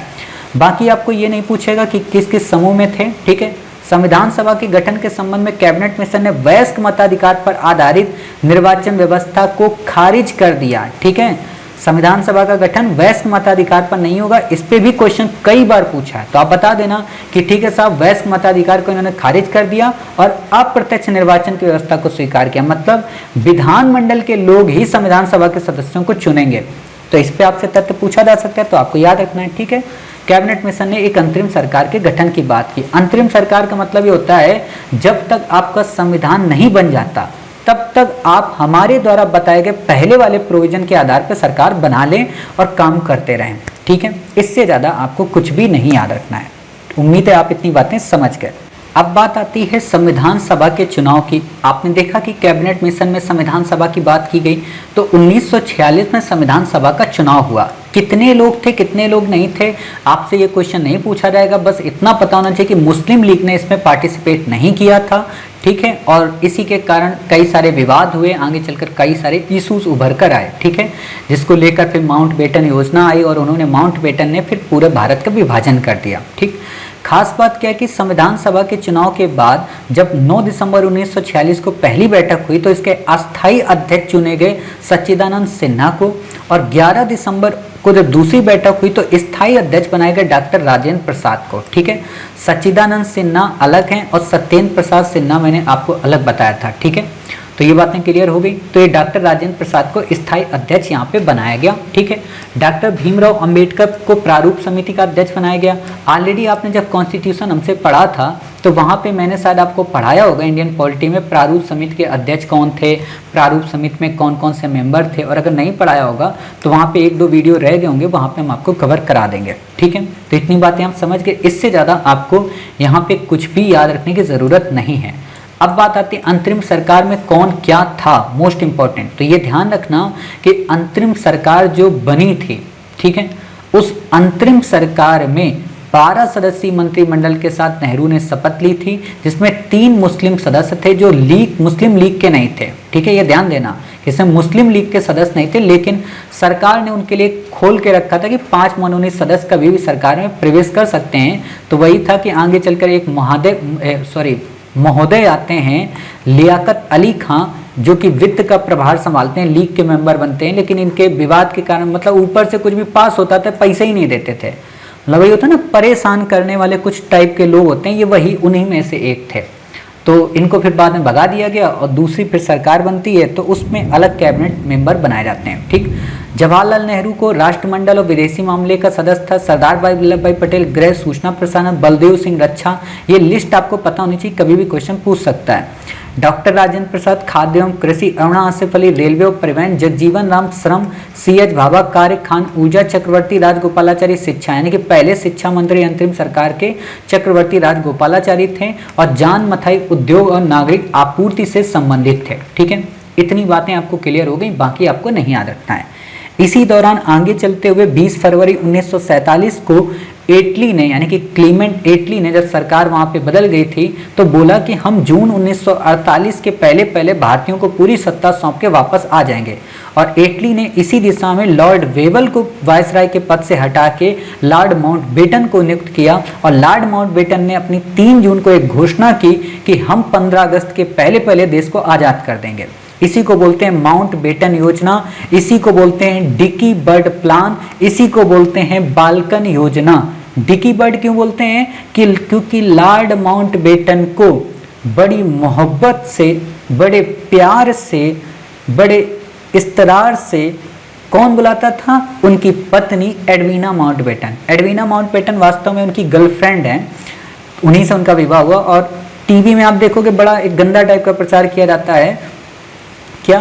बाकी आपको ये नहीं पूछेगा कि किस किस समूह में थे। ठीक है, संविधान सभा के गठन के संबंध में कैबिनेट मिशन ने वयस्क मताधिकार पर आधारित निर्वाचन व्यवस्था को खारिज कर दिया। ठीक है, संविधान सभा का गठन वयस्क मताधिकार पर नहीं होगा, इस पे भी क्वेश्चन कई बार पूछा है, तो आप बता देना कि ठीक है साहब, वयस्क मताधिकार को इन्होंने खारिज कर दिया और अप्रत्यक्ष निर्वाचन की व्यवस्था को स्वीकार किया, मतलब विधानमंडल के लोग ही संविधान सभा के सदस्यों को चुनेंगे। तो इस पे आपसे तथ्य पूछा जा सकता है, तो आपको याद रखना है। ठीक है, कैबिनेट मिशन ने एक अंतरिम सरकार के गठन की बात की। अंतरिम सरकार का मतलब ये होता है जब तक आपका संविधान नहीं बन जाता तब तक आप हमारे द्वारा बताए गए पहले वाले प्रोविजन के आधार पर सरकार बना लें और काम करते रहें। ठीक है, इससे ज़्यादा आपको कुछ भी नहीं याद रखना है। उम्मीद है आप इतनी बातें समझ गए। अब बात आती है संविधान सभा के चुनाव की। आपने देखा कि कैबिनेट मिशन में संविधान सभा की बात की गई, तो 1946 में संविधान सभा का चुनाव हुआ। कितने लोग थे, कितने लोग नहीं थे, आपसे ये क्वेश्चन नहीं पूछा जाएगा। बस इतना पता होना चाहिए कि मुस्लिम लीग ने इसमें पार्टिसिपेट नहीं किया था। ठीक है, और इसी के कारण कई सारे विवाद हुए, आगे चलकर कई सारे इश्यूज उभर कर आए। ठीक है, जिसको लेकर फिर माउंटबेटन योजना आई और उन्होंने माउंटबेटन ने फिर पूरे भारत का विभाजन कर दिया। ठीक, खास बात क्या है कि संविधान सभा के चुनाव के बाद जब 9 दिसंबर 1946 को पहली बैठक हुई, तो इसके अस्थायी अध्यक्ष चुने गए सच्चिदानंद सिन्हा को, और 11 दिसंबर को जब दूसरी बैठक हुई तो स्थायी अध्यक्ष बनाए गए डॉक्टर राजेंद्र प्रसाद को। ठीक है, सच्चिदानंद सिन्हा अलग हैं और सत्येंद्र प्रसाद सिन्हा मैंने आपको अलग बताया था। ठीक है, तो ये बातें क्लियर हो गई। तो ये डॉक्टर राजेंद्र प्रसाद को स्थायी अध्यक्ष यहाँ पे बनाया गया। ठीक है, डॉक्टर भीमराव अंबेडकर को प्रारूप समिति का अध्यक्ष बनाया गया। ऑलरेडी आपने जब कॉन्स्टिट्यूशन हमसे पढ़ा था तो वहाँ पे मैंने शायद आपको पढ़ाया होगा इंडियन पॉलिटी में प्रारूप समिति के अध्यक्ष कौन थे, प्रारूप समिति में कौन कौन से मेंबर थे, और अगर नहीं पढ़ाया होगा तो वहाँ पे 1-2 वीडियो रह गए होंगे, वहाँ पे हम आपको कवर करा देंगे। ठीक है, तो इतनी बातें आप समझ गए, इससे ज़्यादा आपको यहाँ पे कुछ भी याद रखने की ज़रूरत नहीं है। अब बात आती है अंतरिम सरकार में कौन क्या था, मोस्ट इंपॉर्टेंट। तो ये ध्यान रखना कि अंतरिम सरकार जो बनी थी, ठीक है, उस अंतरिम सरकार में 12 सदस्यीय मंत्रिमंडल के साथ नेहरू ने शपथ ली थी, जिसमें 3 मुस्लिम सदस्य थे जो मुस्लिम लीग के नहीं थे। ठीक है, ये ध्यान देना, इसमें मुस्लिम लीग के सदस्य नहीं थे, लेकिन सरकार ने उनके लिए खोल के रखा था कि 5 मनोनीत सदस्य कभी भी सरकार में प्रवेश कर सकते हैं। तो वही था कि आगे चलकर एक महोदय आते हैं, लियाकत अली खां जो कि वित्त का प्रभार संभालते हैं, लीग के मेंबर बनते हैं, लेकिन इनके विवाद के कारण मतलब ऊपर से कुछ भी पास होता था पैसे ही नहीं देते थे। मतलब वही होता है ना, परेशान करने वाले कुछ टाइप के लोग होते हैं, ये वही उन्हीं में से एक थे। तो इनको फिर बाद में भगा दिया गया और दूसरी फिर सरकार बनती है तो उसमें अलग कैबिनेट मेंबर बनाए जाते हैं। ठीक, जवाहरलाल नेहरू को राष्ट्रमंडल और विदेशी मामले का सदस्य था, सरदार वल्लभ भाई पटेल गृह सूचना प्रसारण, बलदेव सिंह रक्षा, ये लिस्ट आपको पता होनी चाहिए, कभी भी क्वेश्चन पूछ सकता है। डॉक्टर राजेंद्र प्रसाद खाद्य एवं कृषि, अरुणा आसिफ अली रेलवे और परिवहन, जगजीवन राम श्रम, सी.एच. भाभा कार्य, खान ऊर्जा, चक्रवर्ती राजगोपालाचारी शिक्षा, यानी कि पहले शिक्षा मंत्री अंतरिम सरकार के चक्रवर्ती राजगोपालाचारी थे, और जान मथाई उद्योग और नागरिक आपूर्ति से संबंधित थे। ठीक है, इतनी बातें आपको क्लियर हो गई, बाकी आपको नहीं याद रखना है। इसी दौरान आगे चलते हुए 20 फरवरी 1947 को एटली ने, यानी कि क्लीमेंट एटली ने, जब सरकार वहां पे बदल गई थी तो बोला कि हम जून 1948 के पहले पहले भारतीयों को पूरी सत्ता सौंप के वापस आ जाएंगे। और एटली ने इसी दिशा में लॉर्ड वेवल को वायसराय के पद से हटा के लॉर्ड माउंटबेटन को नियुक्त किया, और लॉर्ड माउंटबेटन ने अपनी 3 जून को एक घोषणा की कि हम 15 अगस्त के पहले पहले देश को आज़ाद कर देंगे। इसी को बोलते हैं माउंटबेटन योजना, इसी को बोलते हैं डिकी बर्ड प्लान, इसी को बोलते हैं बाल्कन योजना। डिकी बर्ड क्यों बोलते हैं? क्योंकि लॉर्ड माउंटबेटन को बड़ी मोहब्बत से, बड़े प्यार से, बड़े इस्तरार से कौन बुलाता था? उनकी पत्नी एडविना माउंटबेटन। एडविना माउंटबेटन वास्तव में उनकी गर्लफ्रेंड है, उन्हीं से उनका विवाह हुआ। और टीवी में आप देखोगे बड़ा एक गंदा टाइप का प्रचार किया जाता है क्या,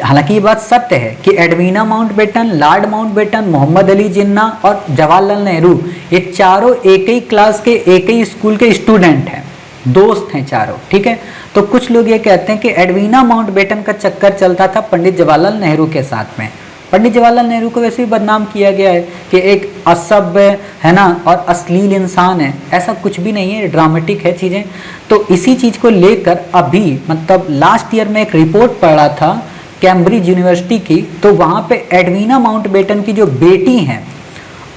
हालांकि ये बात सत्य है कि Edwina Mountbatten, Lord Mountbatten, Mohammad Ali Jinnah और जवाहरलाल नेहरू, ये चारों एक ही क्लास के, एक ही स्कूल के स्टूडेंट हैं, दोस्त हैं चारों। ठीक है, तो कुछ लोग ये कहते हैं कि एडविना माउंटबेटन का चक्कर चलता था पंडित जवाहरलाल नेहरू के साथ में। पंडित जवाहरलाल नेहरू को वैसे भी बदनाम किया गया है कि एक असभ्य है ना और अश्लील इंसान है, ऐसा कुछ भी नहीं है, ड्रामेटिक है चीज़ें। तो इसी चीज़ को लेकर अभी मतलब लास्ट ईयर में एक रिपोर्ट पढ़ रहा था कैम्ब्रिज यूनिवर्सिटी की, तो वहाँ पे एडविना माउंटबेटन की जो बेटी हैं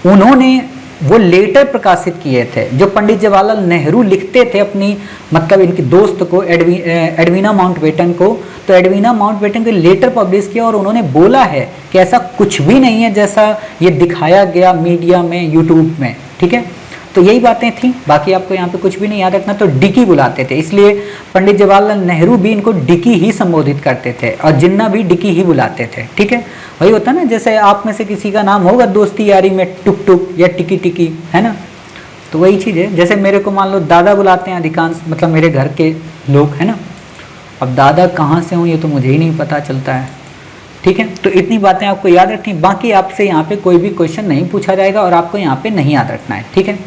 उन्होंने वो लेटर प्रकाशित किए थे जो पंडित जवाहरलाल नेहरू लिखते थे अपनी मतलब इनकी दोस्त को, एडविना माउंटबेटन को। तो एडविना माउंटबेटन के लेटर पब्लिश किया और उन्होंने बोला है कि ऐसा कुछ भी नहीं है जैसा ये दिखाया गया मीडिया में, यूट्यूब में। ठीक है, तो यही बातें थी, बाकी आपको यहाँ पे कुछ भी नहीं याद रखना। तो डिकी बुलाते थे, इसलिए पंडित जवाहरलाल नेहरू भी इनको डिकी ही संबोधित करते थे और जिन्ना भी डिकी ही बुलाते थे। ठीक है, वही होता है ना, जैसे आप में से किसी का नाम होगा दोस्ती यारी में टुक टुक या टिकी टिकी, है ना, तो वही चीज़ है। जैसे मेरे को मान लो दादा बुलाते हैं अधिकांश, मतलब मेरे घर के लोग, है ना। अब दादा कहाँ से हूँ ये तो मुझे ही नहीं पता चलता है। ठीक है, तो इतनी बातें आपको याद रखनी, बाकी आपसे यहाँ पे कोई भी क्वेश्चन नहीं पूछा जाएगा और आपको यहाँ पे नहीं याद रखना है। ठीक है,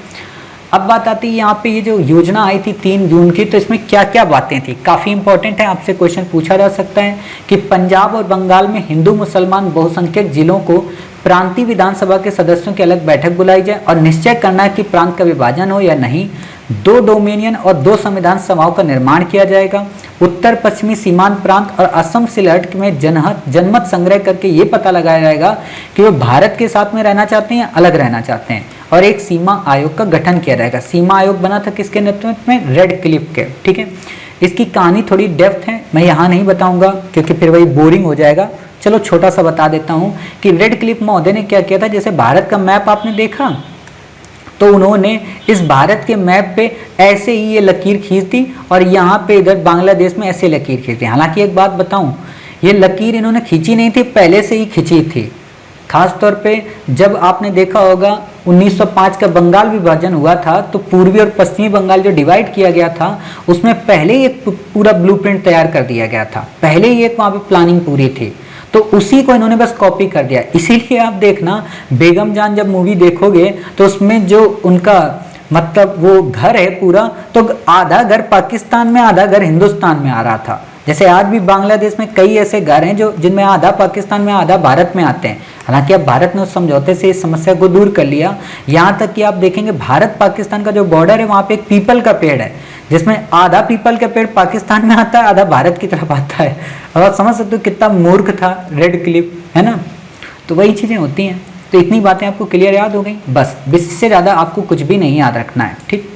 अब बात आती है यहाँ पे ये जो योजना आई थी 3 जून की, तो इसमें क्या क्या बातें थी, काफ़ी इंपॉर्टेंट है, आपसे क्वेश्चन पूछा जा सकता है कि पंजाब और बंगाल में हिंदू मुसलमान बहुसंख्यक जिलों को प्रांतीय विधानसभा के सदस्यों की अलग बैठक बुलाई जाए और निश्चय करना है कि प्रांत का विभाजन हो या नहीं। 2 डोमिनियन और 2 संविधान सभाओं का निर्माण किया जाएगा। उत्तर पश्चिमी सीमांत प्रांत और असम से लट में जनमत संग्रह करके ये पता लगाया जाएगा कि वो भारत के साथ में रहना चाहते हैं या अलग रहना चाहते हैं, और एक सीमा आयोग का गठन किया जाएगा। सीमा आयोग बना था किसके नेतृत्व में? रेड क्लिफ के। ठीक है, इसकी कहानी थोड़ी डेप्थ है, मैं यहाँ नहीं बताऊंगा क्योंकि फिर वही बोरिंग हो जाएगा। चलो छोटा सा बता देता हूँ कि रेड क्लिफ महोदय ने क्या किया था। जैसे भारत का मैप आपने देखा, तो उन्होंने इस भारत के मैप पे ऐसे ही ये लकीर खींच दी और यहाँ पे इधर बांग्लादेश में ऐसे लकीर खींच दी। हालांकि एक बात बताऊं, ये लकीर इन्होंने खींची नहीं थी, पहले से ही खींची थी। खास तौर पे जब आपने देखा होगा 1905 का बंगाल विभाजन हुआ था, तो पूर्वी और पश्चिमी बंगाल जो डिवाइड किया गया था उसमें पहले ही एक पूरा ब्लूप्रिंट तैयार कर दिया गया था, पहले ही एक वहाँ पे प्लानिंग पूरी थी, तो उसी को इन्होंने बस कॉपी कर दिया। इसीलिए आप देखना बेगम जान जब मूवी देखोगे तो उसमें जो उनका मतलब वो घर है पूरा, तो आधा घर पाकिस्तान में आधा घर हिंदुस्तान में आ रहा था। जैसे आज भी बांग्लादेश में कई ऐसे घर हैं जो जिनमें आधा पाकिस्तान में आधा भारत में आते हैं। हालांकि अब भारत ने उस समझौते से इस समस्या को दूर कर लिया। यहाँ तक कि आप देखेंगे भारत पाकिस्तान का जो बॉर्डर है वहाँ पे एक पीपल का पेड़ है जिसमें आधा पीपल का पेड़ पाकिस्तान में आता है, आधा भारत की तरफ आता है। अब आप समझ सकते हो कितना मूर्ख था रेड क्लिफ, है ना। तो वही चीज़ें होती हैं। तो इतनी बातें आपको क्लियर याद हो गई, बस इससे ज़्यादा आपको कुछ भी नहीं याद रखना है। ठीक,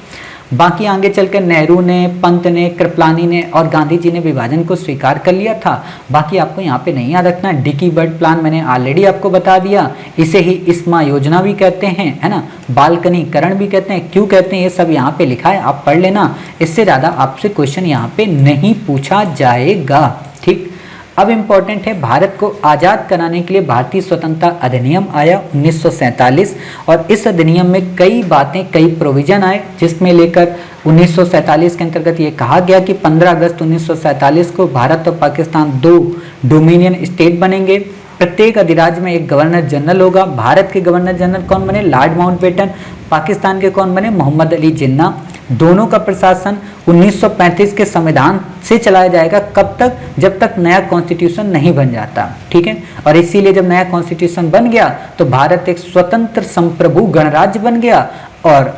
बाकी आगे चलकर नेहरू ने, पंत ने, कृपलानी ने और गांधी जी ने विभाजन को स्वीकार कर लिया था। बाकी आपको यहाँ पे नहीं याद रखना, डिकी बर्ड प्लान मैंने ऑलरेडी आपको बता दिया, इसे ही इस्मा योजना भी कहते हैं, है ना, बालकनीकरण भी कहते हैं। क्यों कहते हैं ये सब यहाँ पे लिखा है, आप पढ़ लेना, इससे ज़्यादा आपसे क्वेश्चन यहाँ पे नहीं पूछा जाएगा। ठीक, अब इम्पॉर्टेंट है, भारत को आज़ाद कराने के लिए भारतीय स्वतंत्रता अधिनियम आया 1947 और इस अधिनियम में कई बातें, कई प्रोविजन आए, जिसमें लेकर 1947 के अंतर्गत ये कहा गया कि 15 अगस्त 1947 को भारत और पाकिस्तान 2 डोमिनियन स्टेट बनेंगे। प्रत्येक अधिराज्य में एक गवर्नर जनरल होगा। भारत के गवर्नर जनरल कौन बने? Lord Mountbatten. पाकिस्तान के कौन बने? मोहम्मद अली जिन्ना। दोनों का प्रशासन 1935 के संविधान से चलाया जाएगा। कब तक? जब तक नया कॉन्स्टिट्यूशन नहीं बन जाता। ठीक है, और इसीलिए जब नया कॉन्स्टिट्यूशन बन गया तो भारत एक स्वतंत्र संप्रभु गणराज्य बन गया और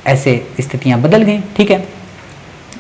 ऐसे स्थितियां बदल गई। ठीक है,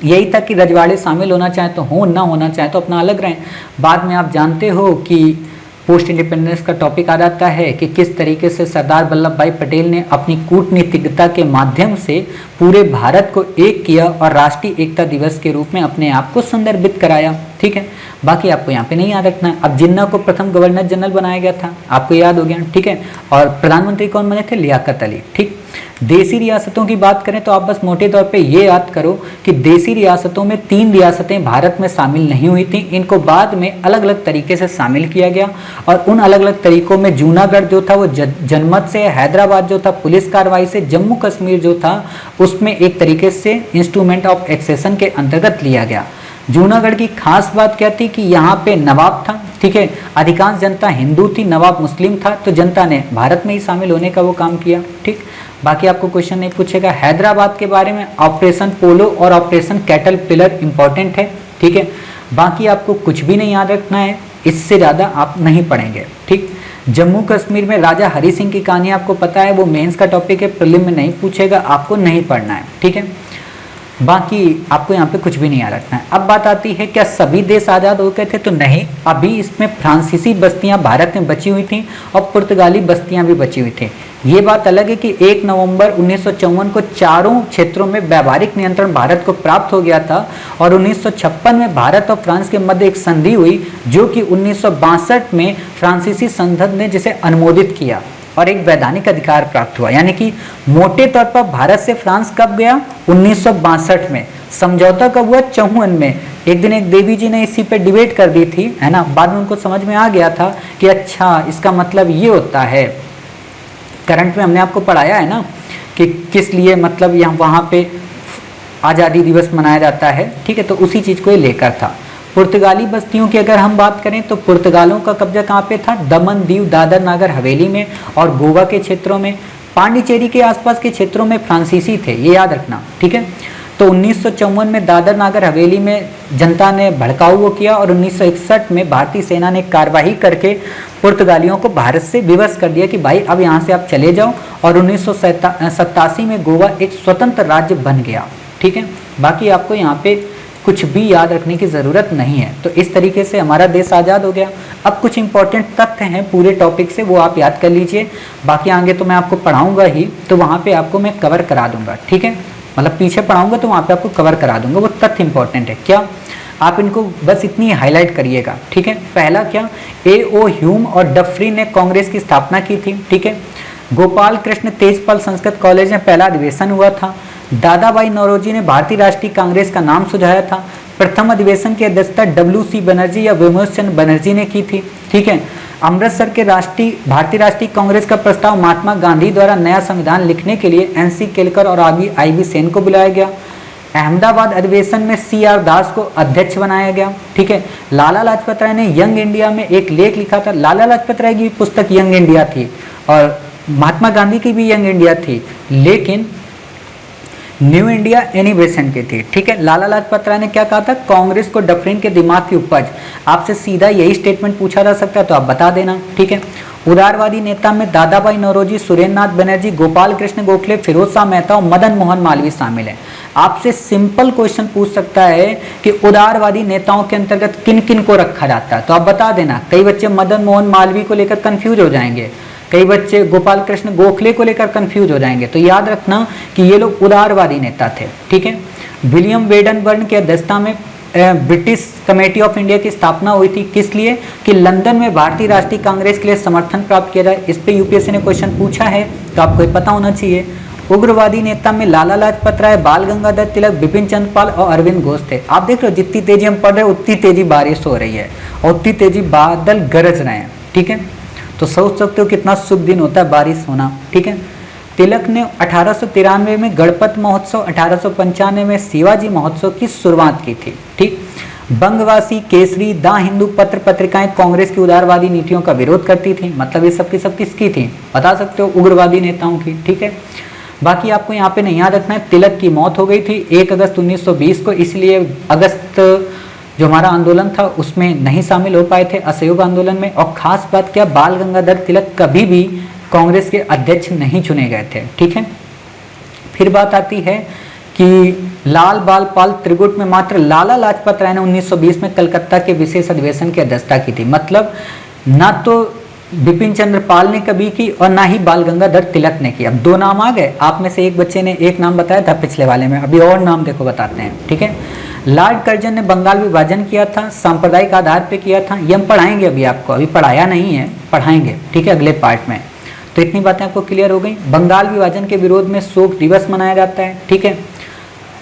यही तक कि रजवाड़े शामिल होना चाहे तो हो, ना होना चाहे तो अपना अलग रहें। बाद में आप जानते हो कि पोस्ट इंडिपेंडेंस का टॉपिक आ जाता है कि किस तरीके से सरदार वल्लभ भाई पटेल ने अपनी कूटनीतिकता के माध्यम से पूरे भारत को एक किया और राष्ट्रीय एकता दिवस के रूप में अपने आप को संदर्भित कराया। ठीक है, बाकी आपको यहाँ पे नहीं याद रखना है। अब जिन्ना को प्रथम गवर्नर जनरल बनाया गया था, आपको याद हो गया। ठीक है, और प्रधानमंत्री कौन बने थे? लियाकत अली। ठीक, देसी रियासतों की बात करें तो आप बस मोटे तौर पे ये याद करो कि देसी रियासतों में 3 रियासतें भारत में शामिल नहीं हुई थी। इनको बाद में अलग अलग तरीके से शामिल किया गया और उन अलग अलग तरीकों में जूनागढ़ जो था वो जनमत से, हैदराबाद जो था पुलिस कार्रवाई से, जम्मू कश्मीर जो था उसमें एक तरीके से इंस्ट्रूमेंट ऑफ एक्सेशन के अंतर्गत लिया गया। जूनागढ़ की खास बात क्या थी कि यहाँ पे नवाब था। ठीक है, अधिकांश जनता हिंदू थी, नवाब मुस्लिम था, तो जनता ने भारत में ही शामिल होने का वो काम किया। ठीक, बाकी आपको क्वेश्चन नहीं पूछेगा। हैदराबाद के बारे में ऑपरेशन पोलो और ऑपरेशन कैटल पिलर इंपॉर्टेंट है। ठीक है, बाकी आपको कुछ भी नहीं याद रखना है, इससे ज़्यादा आप नहीं पढ़ेंगे। ठीक, जम्मू कश्मीर में राजा हरि सिंह की कहानी आपको पता है, वो मेंस का टॉपिक है, प्रीलिम में नहीं पूछेगा, आपको नहीं पढ़ना है। ठीक है, बाकी आपको यहाँ पे कुछ भी नहीं याद रखना है। अब बात आती है क्या सभी देश आज़ाद हो गए थे? तो नहीं, अभी इसमें फ्रांसीसी बस्तियां भारत में बची हुई थी और पुर्तगाली बस्तियां भी बची हुई थी। ये बात अलग है कि 1 नवंबर 1954 को चारों क्षेत्रों में व्यावहारिक नियंत्रण भारत को प्राप्त हो गया था और 1956 में भारत और फ्रांस के मध्य एक संधि हुई जो कि 1962 में फ्रांसीसी संसद ने जिसे अनुमोदित किया और एक वैधानिक अधिकार प्राप्त हुआ। यानी कि मोटे तौर पर भारत से फ्रांस कब गया? 1962 में। समझौता कब हुआ? 54 में। एक दिन एक देवी जी ने इसी पे डिबेट कर दी थी, है ना, बाद में उनको समझ में आ गया था कि अच्छा इसका मतलब ये होता है। करंट में हमने आपको पढ़ाया है ना कि किस लिए मतलब यहाँ वहाँ पे आज़ादी दिवस मनाया जाता है। ठीक है, तो उसी चीज़ को ये लेकर था। पुर्तगाली बस्तियों की अगर हम बात करें तो पुर्तगालों का कब्जा कहाँ पे था? दमन, दीव, दादर नागर हवेली में और गोवा के क्षेत्रों में। पांडिचेरी के आसपास के क्षेत्रों में फ्रांसीसी थे, ये याद रखना। ठीक है, तो 1954 में दादर नागर हवेली में जनता ने भड़काऊ वो किया और 1961 में भारतीय सेना ने कार्रवाई करके पुर्तगालियों को भारत से विवश कर दिया कि भाई अब यहाँ से आप चले जाओ और 1987 में गोवा एक स्वतंत्र राज्य बन गया। ठीक है, बाकी आपको यहाँ पे कुछ भी याद रखने की ज़रूरत नहीं है। तो इस तरीके से हमारा देश आज़ाद हो गया। अब कुछ इंपॉर्टेंट तथ्य हैं पूरे टॉपिक से, वो आप याद कर लीजिए। बाकी आगे तो मैं आपको पढ़ाऊँगा ही, तो वहाँ पे आपको मैं कवर करा दूँगा। ठीक है, मतलब पीछे पढ़ाऊँगा तो वहाँ पे आपको कवर करा दूँगा। वो तथ्य इंपॉर्टेंट है क्या, आप इनको बस इतनी हाईलाइट करिएगा। ठीक है, पहला क्या, A.O. ह्यूम और डफरी ने कांग्रेस की स्थापना की थी। ठीक है, गोपाल कृष्ण तेजपाल संस्कृत कॉलेज में पहला अधिवेशन हुआ था। दादा भाई नौरोजी ने भारतीय राष्ट्रीय कांग्रेस का नाम सुझाया था। प्रथम अधिवेशन की अध्यक्षता W.C. बनर्जी या विमोच चंद्र बनर्जी ने की थी। ठीक है, अमृतसर के भारतीय राष्ट्रीय कांग्रेस का प्रस्ताव महात्मा गांधी द्वारा नया संविधान लिखने के लिए N.C. केलकर और I.V. सेन को बुलाया गया। अहमदाबाद अधिवेशन में C.R. दास को अध्यक्ष बनाया गया। ठीक है, लाला लाजपत राय ने यंग इंडिया में एक लेख लिखा था। लाला लाजपत राय की पुस्तक यंग इंडिया थी और महात्मा गांधी की भी यंग इंडिया थी, लेकिन न्यू इंडिया एनी बेसेंट की थी। ठीक है, लाला लाजपत राय ने क्या कहा था? कांग्रेस को डफरिन के दिमाग की उपज। आपसे सीधा यही स्टेटमेंट पूछा जा सकता है तो आप बता देना। ठीक है, उदारवादी नेता में दादा भाई नौरोजी, सुरेंद्र नाथ बनर्जी, गोपाल कृष्ण गोखले, फिरोज शाह मेहता और मदन मोहन मालवीय शामिल हैं। आपसे सिंपल क्वेश्चन पूछ सकता है कि उदारवादी नेताओं के अंतर्गत किन किन को रखा जाता है, तो आप बता देना। कई बच्चे मदन मोहन मालवीय को लेकर कंफ्यूज हो जाएंगे। कई बच्चे गोपाल कृष्ण गोखले को लेकर कंफ्यूज हो जाएंगे, तो याद रखना कि ये लोग उदारवादी नेता थे, ठीक है। विलियम वेडनबर्न की अध्यक्षता में ब्रिटिश कमेटी ऑफ इंडिया की स्थापना हुई थी, किस लिए? कि लंदन में भारतीय राष्ट्रीय कांग्रेस के लिए समर्थन प्राप्त किया जाए। इस पे यूपीएससी ने क्वेश्चन पूछा है, तो आपको पता होना चाहिए। उग्रवादी नेता में लाला लाजपत राय, बाल गंगाधर तिलक, बिपिन चंद्र पाल और अरविंद घोष थे। आप देख रहे हो जितनी तेजी हम पढ़ रहे हैं उतनी तेजी बारिश हो रही है और उतनी तेजी बादल गरज रहे हैं, ठीक है। तो सोच सकते हो कितना शुभ दिन होता है बारिश होना, ठीक है। तिलक ने 1893 में गणपत महोत्सव, 1895 में शिवाजी महोत्सव की शुरुआत की थी, ठीक। बंगवासी, केसरी, द हिंदू पत्र पत्रिकाएं कांग्रेस की उदारवादी नीतियों का विरोध करती थी। मतलब ये सब किसकी थी बता सकते हो? उग्रवादी नेताओं की, ठीक है। बाकी आपको यहाँ पे नहीं याद रखना है, तिलक की मौत हो गई थी 1 अगस्त 1920 को, इसलिए अगस्त जो हमारा आंदोलन था उसमें नहीं शामिल हो पाए थे, असहयोग आंदोलन में। और खास बात क्या, बाल गंगाधर तिलक कभी भी कांग्रेस के अध्यक्ष नहीं चुने गए थे, ठीक है। फिर बात आती है कि लाल बाल पाल त्रिगुट में मात्र लाला लाजपत राय ने 1920 में कलकत्ता के विशेष अधिवेशन की अध्यक्षता की थी। मतलब ना तो बिपिन चंद्र पाल ने कभी की और ना ही बाल गंगाधर तिलक ने की। अब 2 नाम आ गए, आप में से एक बच्चे ने एक नाम बताया था पिछले वाले में, अभी और नाम देखो बताते हैं, ठीक है। लॉर्ड कर्जन ने बंगाल विभाजन किया था, सांप्रदायिक आधार पे किया था। ये हम पढ़ाएंगे, अभी आपको अभी पढ़ाया नहीं है, पढ़ाएंगे, ठीक है, अगले पार्ट में। तो इतनी बातें आपको क्लियर हो गई। बंगाल विभाजन के विरोध में शोक दिवस मनाया जाता है, ठीक है।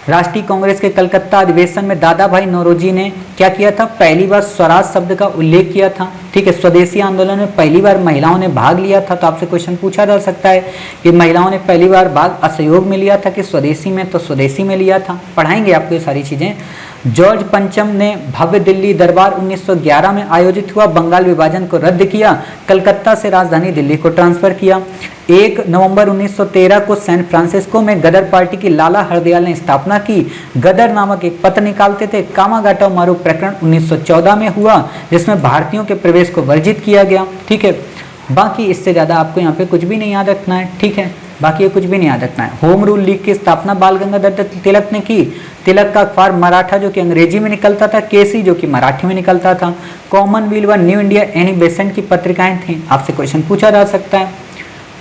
राष्ट्रीय कांग्रेस के कलकत्ता अधिवेशन में दादा भाई नौरोजी ने क्या किया था? पहली बार स्वराज शब्द का उल्लेख किया था, ठीक है। स्वदेशी आंदोलन में पहली बार महिलाओं ने भाग लिया था, तो आपसे क्वेश्चन पूछा जा सकता है कि महिलाओं ने पहली बार भाग असहयोग में लिया था कि स्वदेशी में? तो स्वदेशी में लिया था, पढ़ाएंगे आपको ये सारी चीजें। जॉर्ज पंचम ने भव्य दिल्ली दरबार 1911 में आयोजित हुआ बंगाल विभाजन को रद्द किया, कलकत्ता से राजधानी दिल्ली को ट्रांसफर किया। 1 नवंबर 1913 को सैन फ्रांसिस्को में गदर पार्टी की लाला हरदयाल ने स्थापना की। गदर नामक एक पत्र निकालते थे। कामागाटा मारू प्रकरण 1914 में हुआ, जिसमें भारतीयों के प्रवेश को वर्जित किया गया, ठीक है। बाकी इससे ज्यादा आपको यहाँ पे कुछ भी नहीं याद रखना है, ठीक है। बाकी ये कुछ भी नहीं याद रखना है। होम रूल लीग की स्थापना बाल गंगाधर तिलक ने की। तिलक का अखबार मराठा जो कि अंग्रेजी में निकलता था, केसरी जो कि मराठी में निकलता था। कॉमनवेल्थ व न्यू इंडिया एनी बेसेंट की पत्रिकाएं थी। आपसे क्वेश्चन पूछा जा सकता है,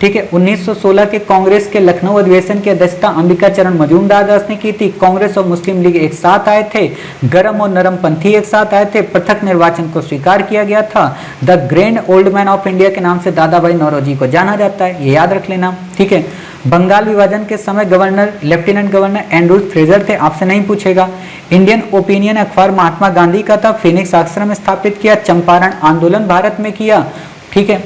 ठीक है। 1916 के कांग्रेस के लखनऊ अधिवेशन की अध्यक्षता अंबिका चरण मजूमदार दास ने की थी। कांग्रेस और मुस्लिम लीग एक साथ आए थे। गरम और नरम पंथी एक साथ आए थे। पृथक निर्वाचन को स्वीकार किया गया था। The grand old man of India के नाम से दादा भाई नौरोजी को जाना जाता है, ये याद रख लेना, ठीक है। बंगाल विभाजन के समय governor lieutenant governor Andrews Fraser थे, आपसे नहीं पूछेगा। इंडियन ओपिनियन अखबार महात्मा गांधी का था, फिनिक्स आश्रम में स्थापित किया। चंपारण आंदोलन भारत में किया, ठीक है।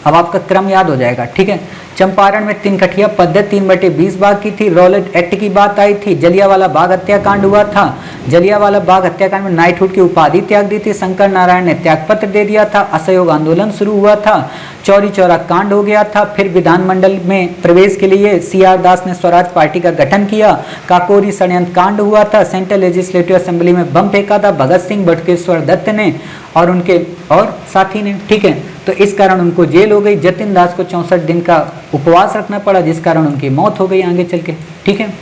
अब आपका क्रम याद हो जाएगा, ठीक है। चंपारण में 3 कठिया पद्धति 3/20 भाग की थी। रॉलेट एक्ट की बात आई थी। जलियांवाला बाग हत्याकांड हुआ था। जलियांवाला बाग हत्याकांड में नाइटहुड की उपाधि त्याग दी थी। शंकर नारायण ने त्यागपत्र दे दिया था। असहयोग आंदोलन शुरू हुआ था। चौरी चौरा कांड हो गया था। फिर विधानमंडल में प्रवेश के लिए CR दास ने स्वराज पार्टी का गठन किया। काकोरी षड्यंत्र कांड हुआ था। सेंट्रल लेजिस्लेटिव असेंबली में बम फेंका था भगत सिंह बटुकेश्वर दत्त ने और उनके और साथी ने, ठीक है। तो इस कारण उनको जेल हो गई। जतिन दास को 64 दिन का उपवास रखना पड़ा, जिस कारण उनकी मौत हो गई आगे चल के, ठीक है।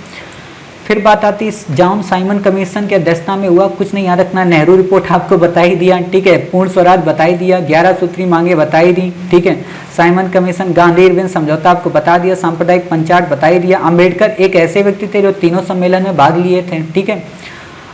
फिर बात आती है जॉन साइमन कमीशन की अध्यक्षता में हुआ, कुछ नहीं याद रखना। नेहरू रिपोर्ट आपको बता ही दिया, ठीक है। पूर्ण स्वराज बता ही दिया। 11 सूत्री मांगे बता ही दी, ठीक है। साइमन कमीशन, गांधी इरविन समझौता आपको बता दिया। सांप्रदायिक पंचायत बता ही दिया। अम्बेडकर एक ऐसे व्यक्ति थे जो तीनों सम्मेलन में भाग लिए थे, ठीक है।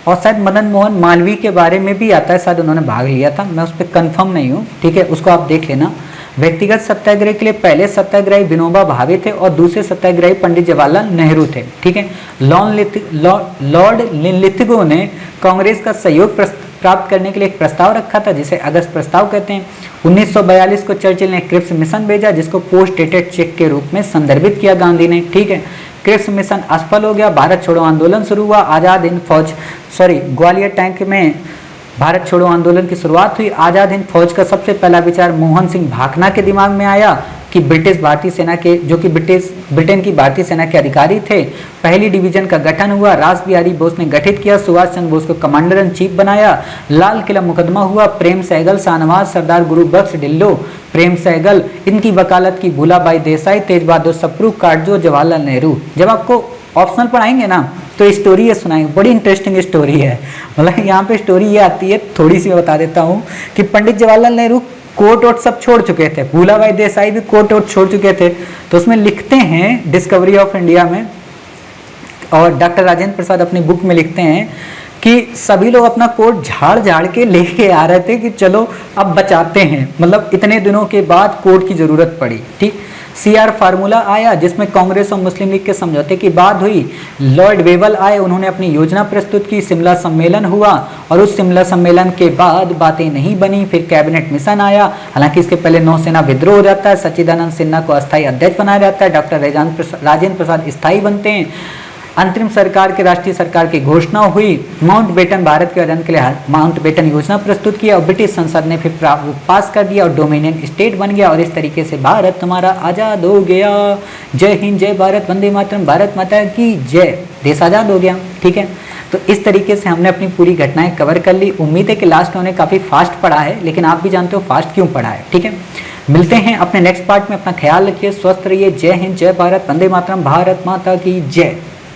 और शायद मदन मोहन मालवीय के बारे में भी आता है, शायद उन्होंने भाग लिया था, मैं उस पर कंफर्म नहीं हूँ, ठीक है। उसको आप देख लेना। व्यक्तिगत सत्याग्रह के लिए पहले सत्याग्रही विनोबा भावे थे और दूसरे सत्याग्रही पंडित जवाहरलाल नेहरू थे, ठीक है। लॉर्ड लिथिगो ने कांग्रेस का सहयोग प्राप्त करने के लिए एक प्रस्ताव रखा था, जिसे अगस्त प्रस्ताव कहते हैं। 1942 को चर्चिल ने क्रिप्स मिशन भेजा, जिसको पोस्ट डेटेड चेक के रूप में संदर्भित किया गांधी ने, ठीक है। क्रिप्स मिशन असफल हो गया। भारत छोड़ो आंदोलन शुरू हुआ। आजाद हिंद फौज ग्वालियर टैंक में भारत छोड़ो आंदोलन की शुरुआत हुई। आजाद हिंद फौज का सबसे पहला विचार मोहन सिंह भाकना के दिमाग में आया कि ब्रिटिश भारतीय सेना के, जो कि ब्रिटेन की भारतीय सेना के अधिकारी थे, पहली डिवीजन का गठन हुआ। रास बिहारी बोस ने गठित किया। सुभाष चंद्र बोस को कमांडर इन चीफ बनाया। लाल किला मुकदमा हुआ। प्रेम सहगल, शाहनवाज, सरदार गुरु बख्श ढिल्लो, प्रेम सहगल, इनकी वकालत की भूलाबाई देसाई, तेज बहादुर सप्रू, काटजो, जवाहरलाल नेहरू। जब आपको ऑप्शनल पढ़ाएंगे ना तो स्टोरी ये सुनाएंगे, बड़ी इंटरेस्टिंग स्टोरी है। मतलब यहाँ पे स्टोरी ये आती है, थोड़ी सी मैं बता देता हूँ कि पंडित जवाहरलाल नेहरू कोर्ट वोट सब छोड़ चुके थे, भूलाभाई देसाई भी कोर्ट वोट छोड़ चुके थे। तो उसमें लिखते हैं डिस्कवरी ऑफ इंडिया में, और डॉक्टर राजेंद्र प्रसाद अपनी बुक में लिखते हैं कि सभी लोग अपना कोट झाड़ झाड़ के लेके आ रहे थे कि चलो अब बचाते हैं, मतलब इतने दिनों के बाद कोर्ट की जरूरत पड़ी। ठीक, CR फार्मूला आया जिसमें कांग्रेस और मुस्लिम लीग के समझौते की बात हुई। लॉर्ड वेवल आए, उन्होंने अपनी योजना प्रस्तुत की, शिमला सम्मेलन हुआ और उस शिमला सम्मेलन के बाद बातें नहीं बनी। फिर कैबिनेट मिशन आया, हालांकि इसके पहले नौसेना विद्रोह हो जाता है, सच्चिदानंद सिन्हा को अस्थायी अध्यक्ष बनाया जाता है, डॉक्टर राजेंद्र प्रसाद स्थायी बनते हैं। अंतरिम सरकार के राष्ट्रीय सरकार की घोषणा हुई। माउंटबेटन भारत के गठन के लिए माउंटबेटन योजना प्रस्तुत किया और ब्रिटिश संसद ने फिर पास कर दिया और डोमिनियन स्टेट बन गया, और इस तरीके से भारत हमारा आज़ाद हो गया। जय हिंद, जय भारत, वंदे मातरम, भारत माता की जय, देश आज़ाद हो गया। ठीक है, तो इस तरीके से हमने अपनी पूरी घटनाएं कवर कर ली। उम्मीद है कि लास्ट उन्होंने काफ़ी फास्ट पढ़ा है, लेकिन आप भी जानते हो फास्ट क्यों पढ़ा है। ठीक है, मिलते हैं अपने नेक्स्ट पार्ट में, अपना ख्याल रखिए, स्वस्थ रहिए। जय हिंद, जय भारत, वंदे मातरम, भारत माता की जय।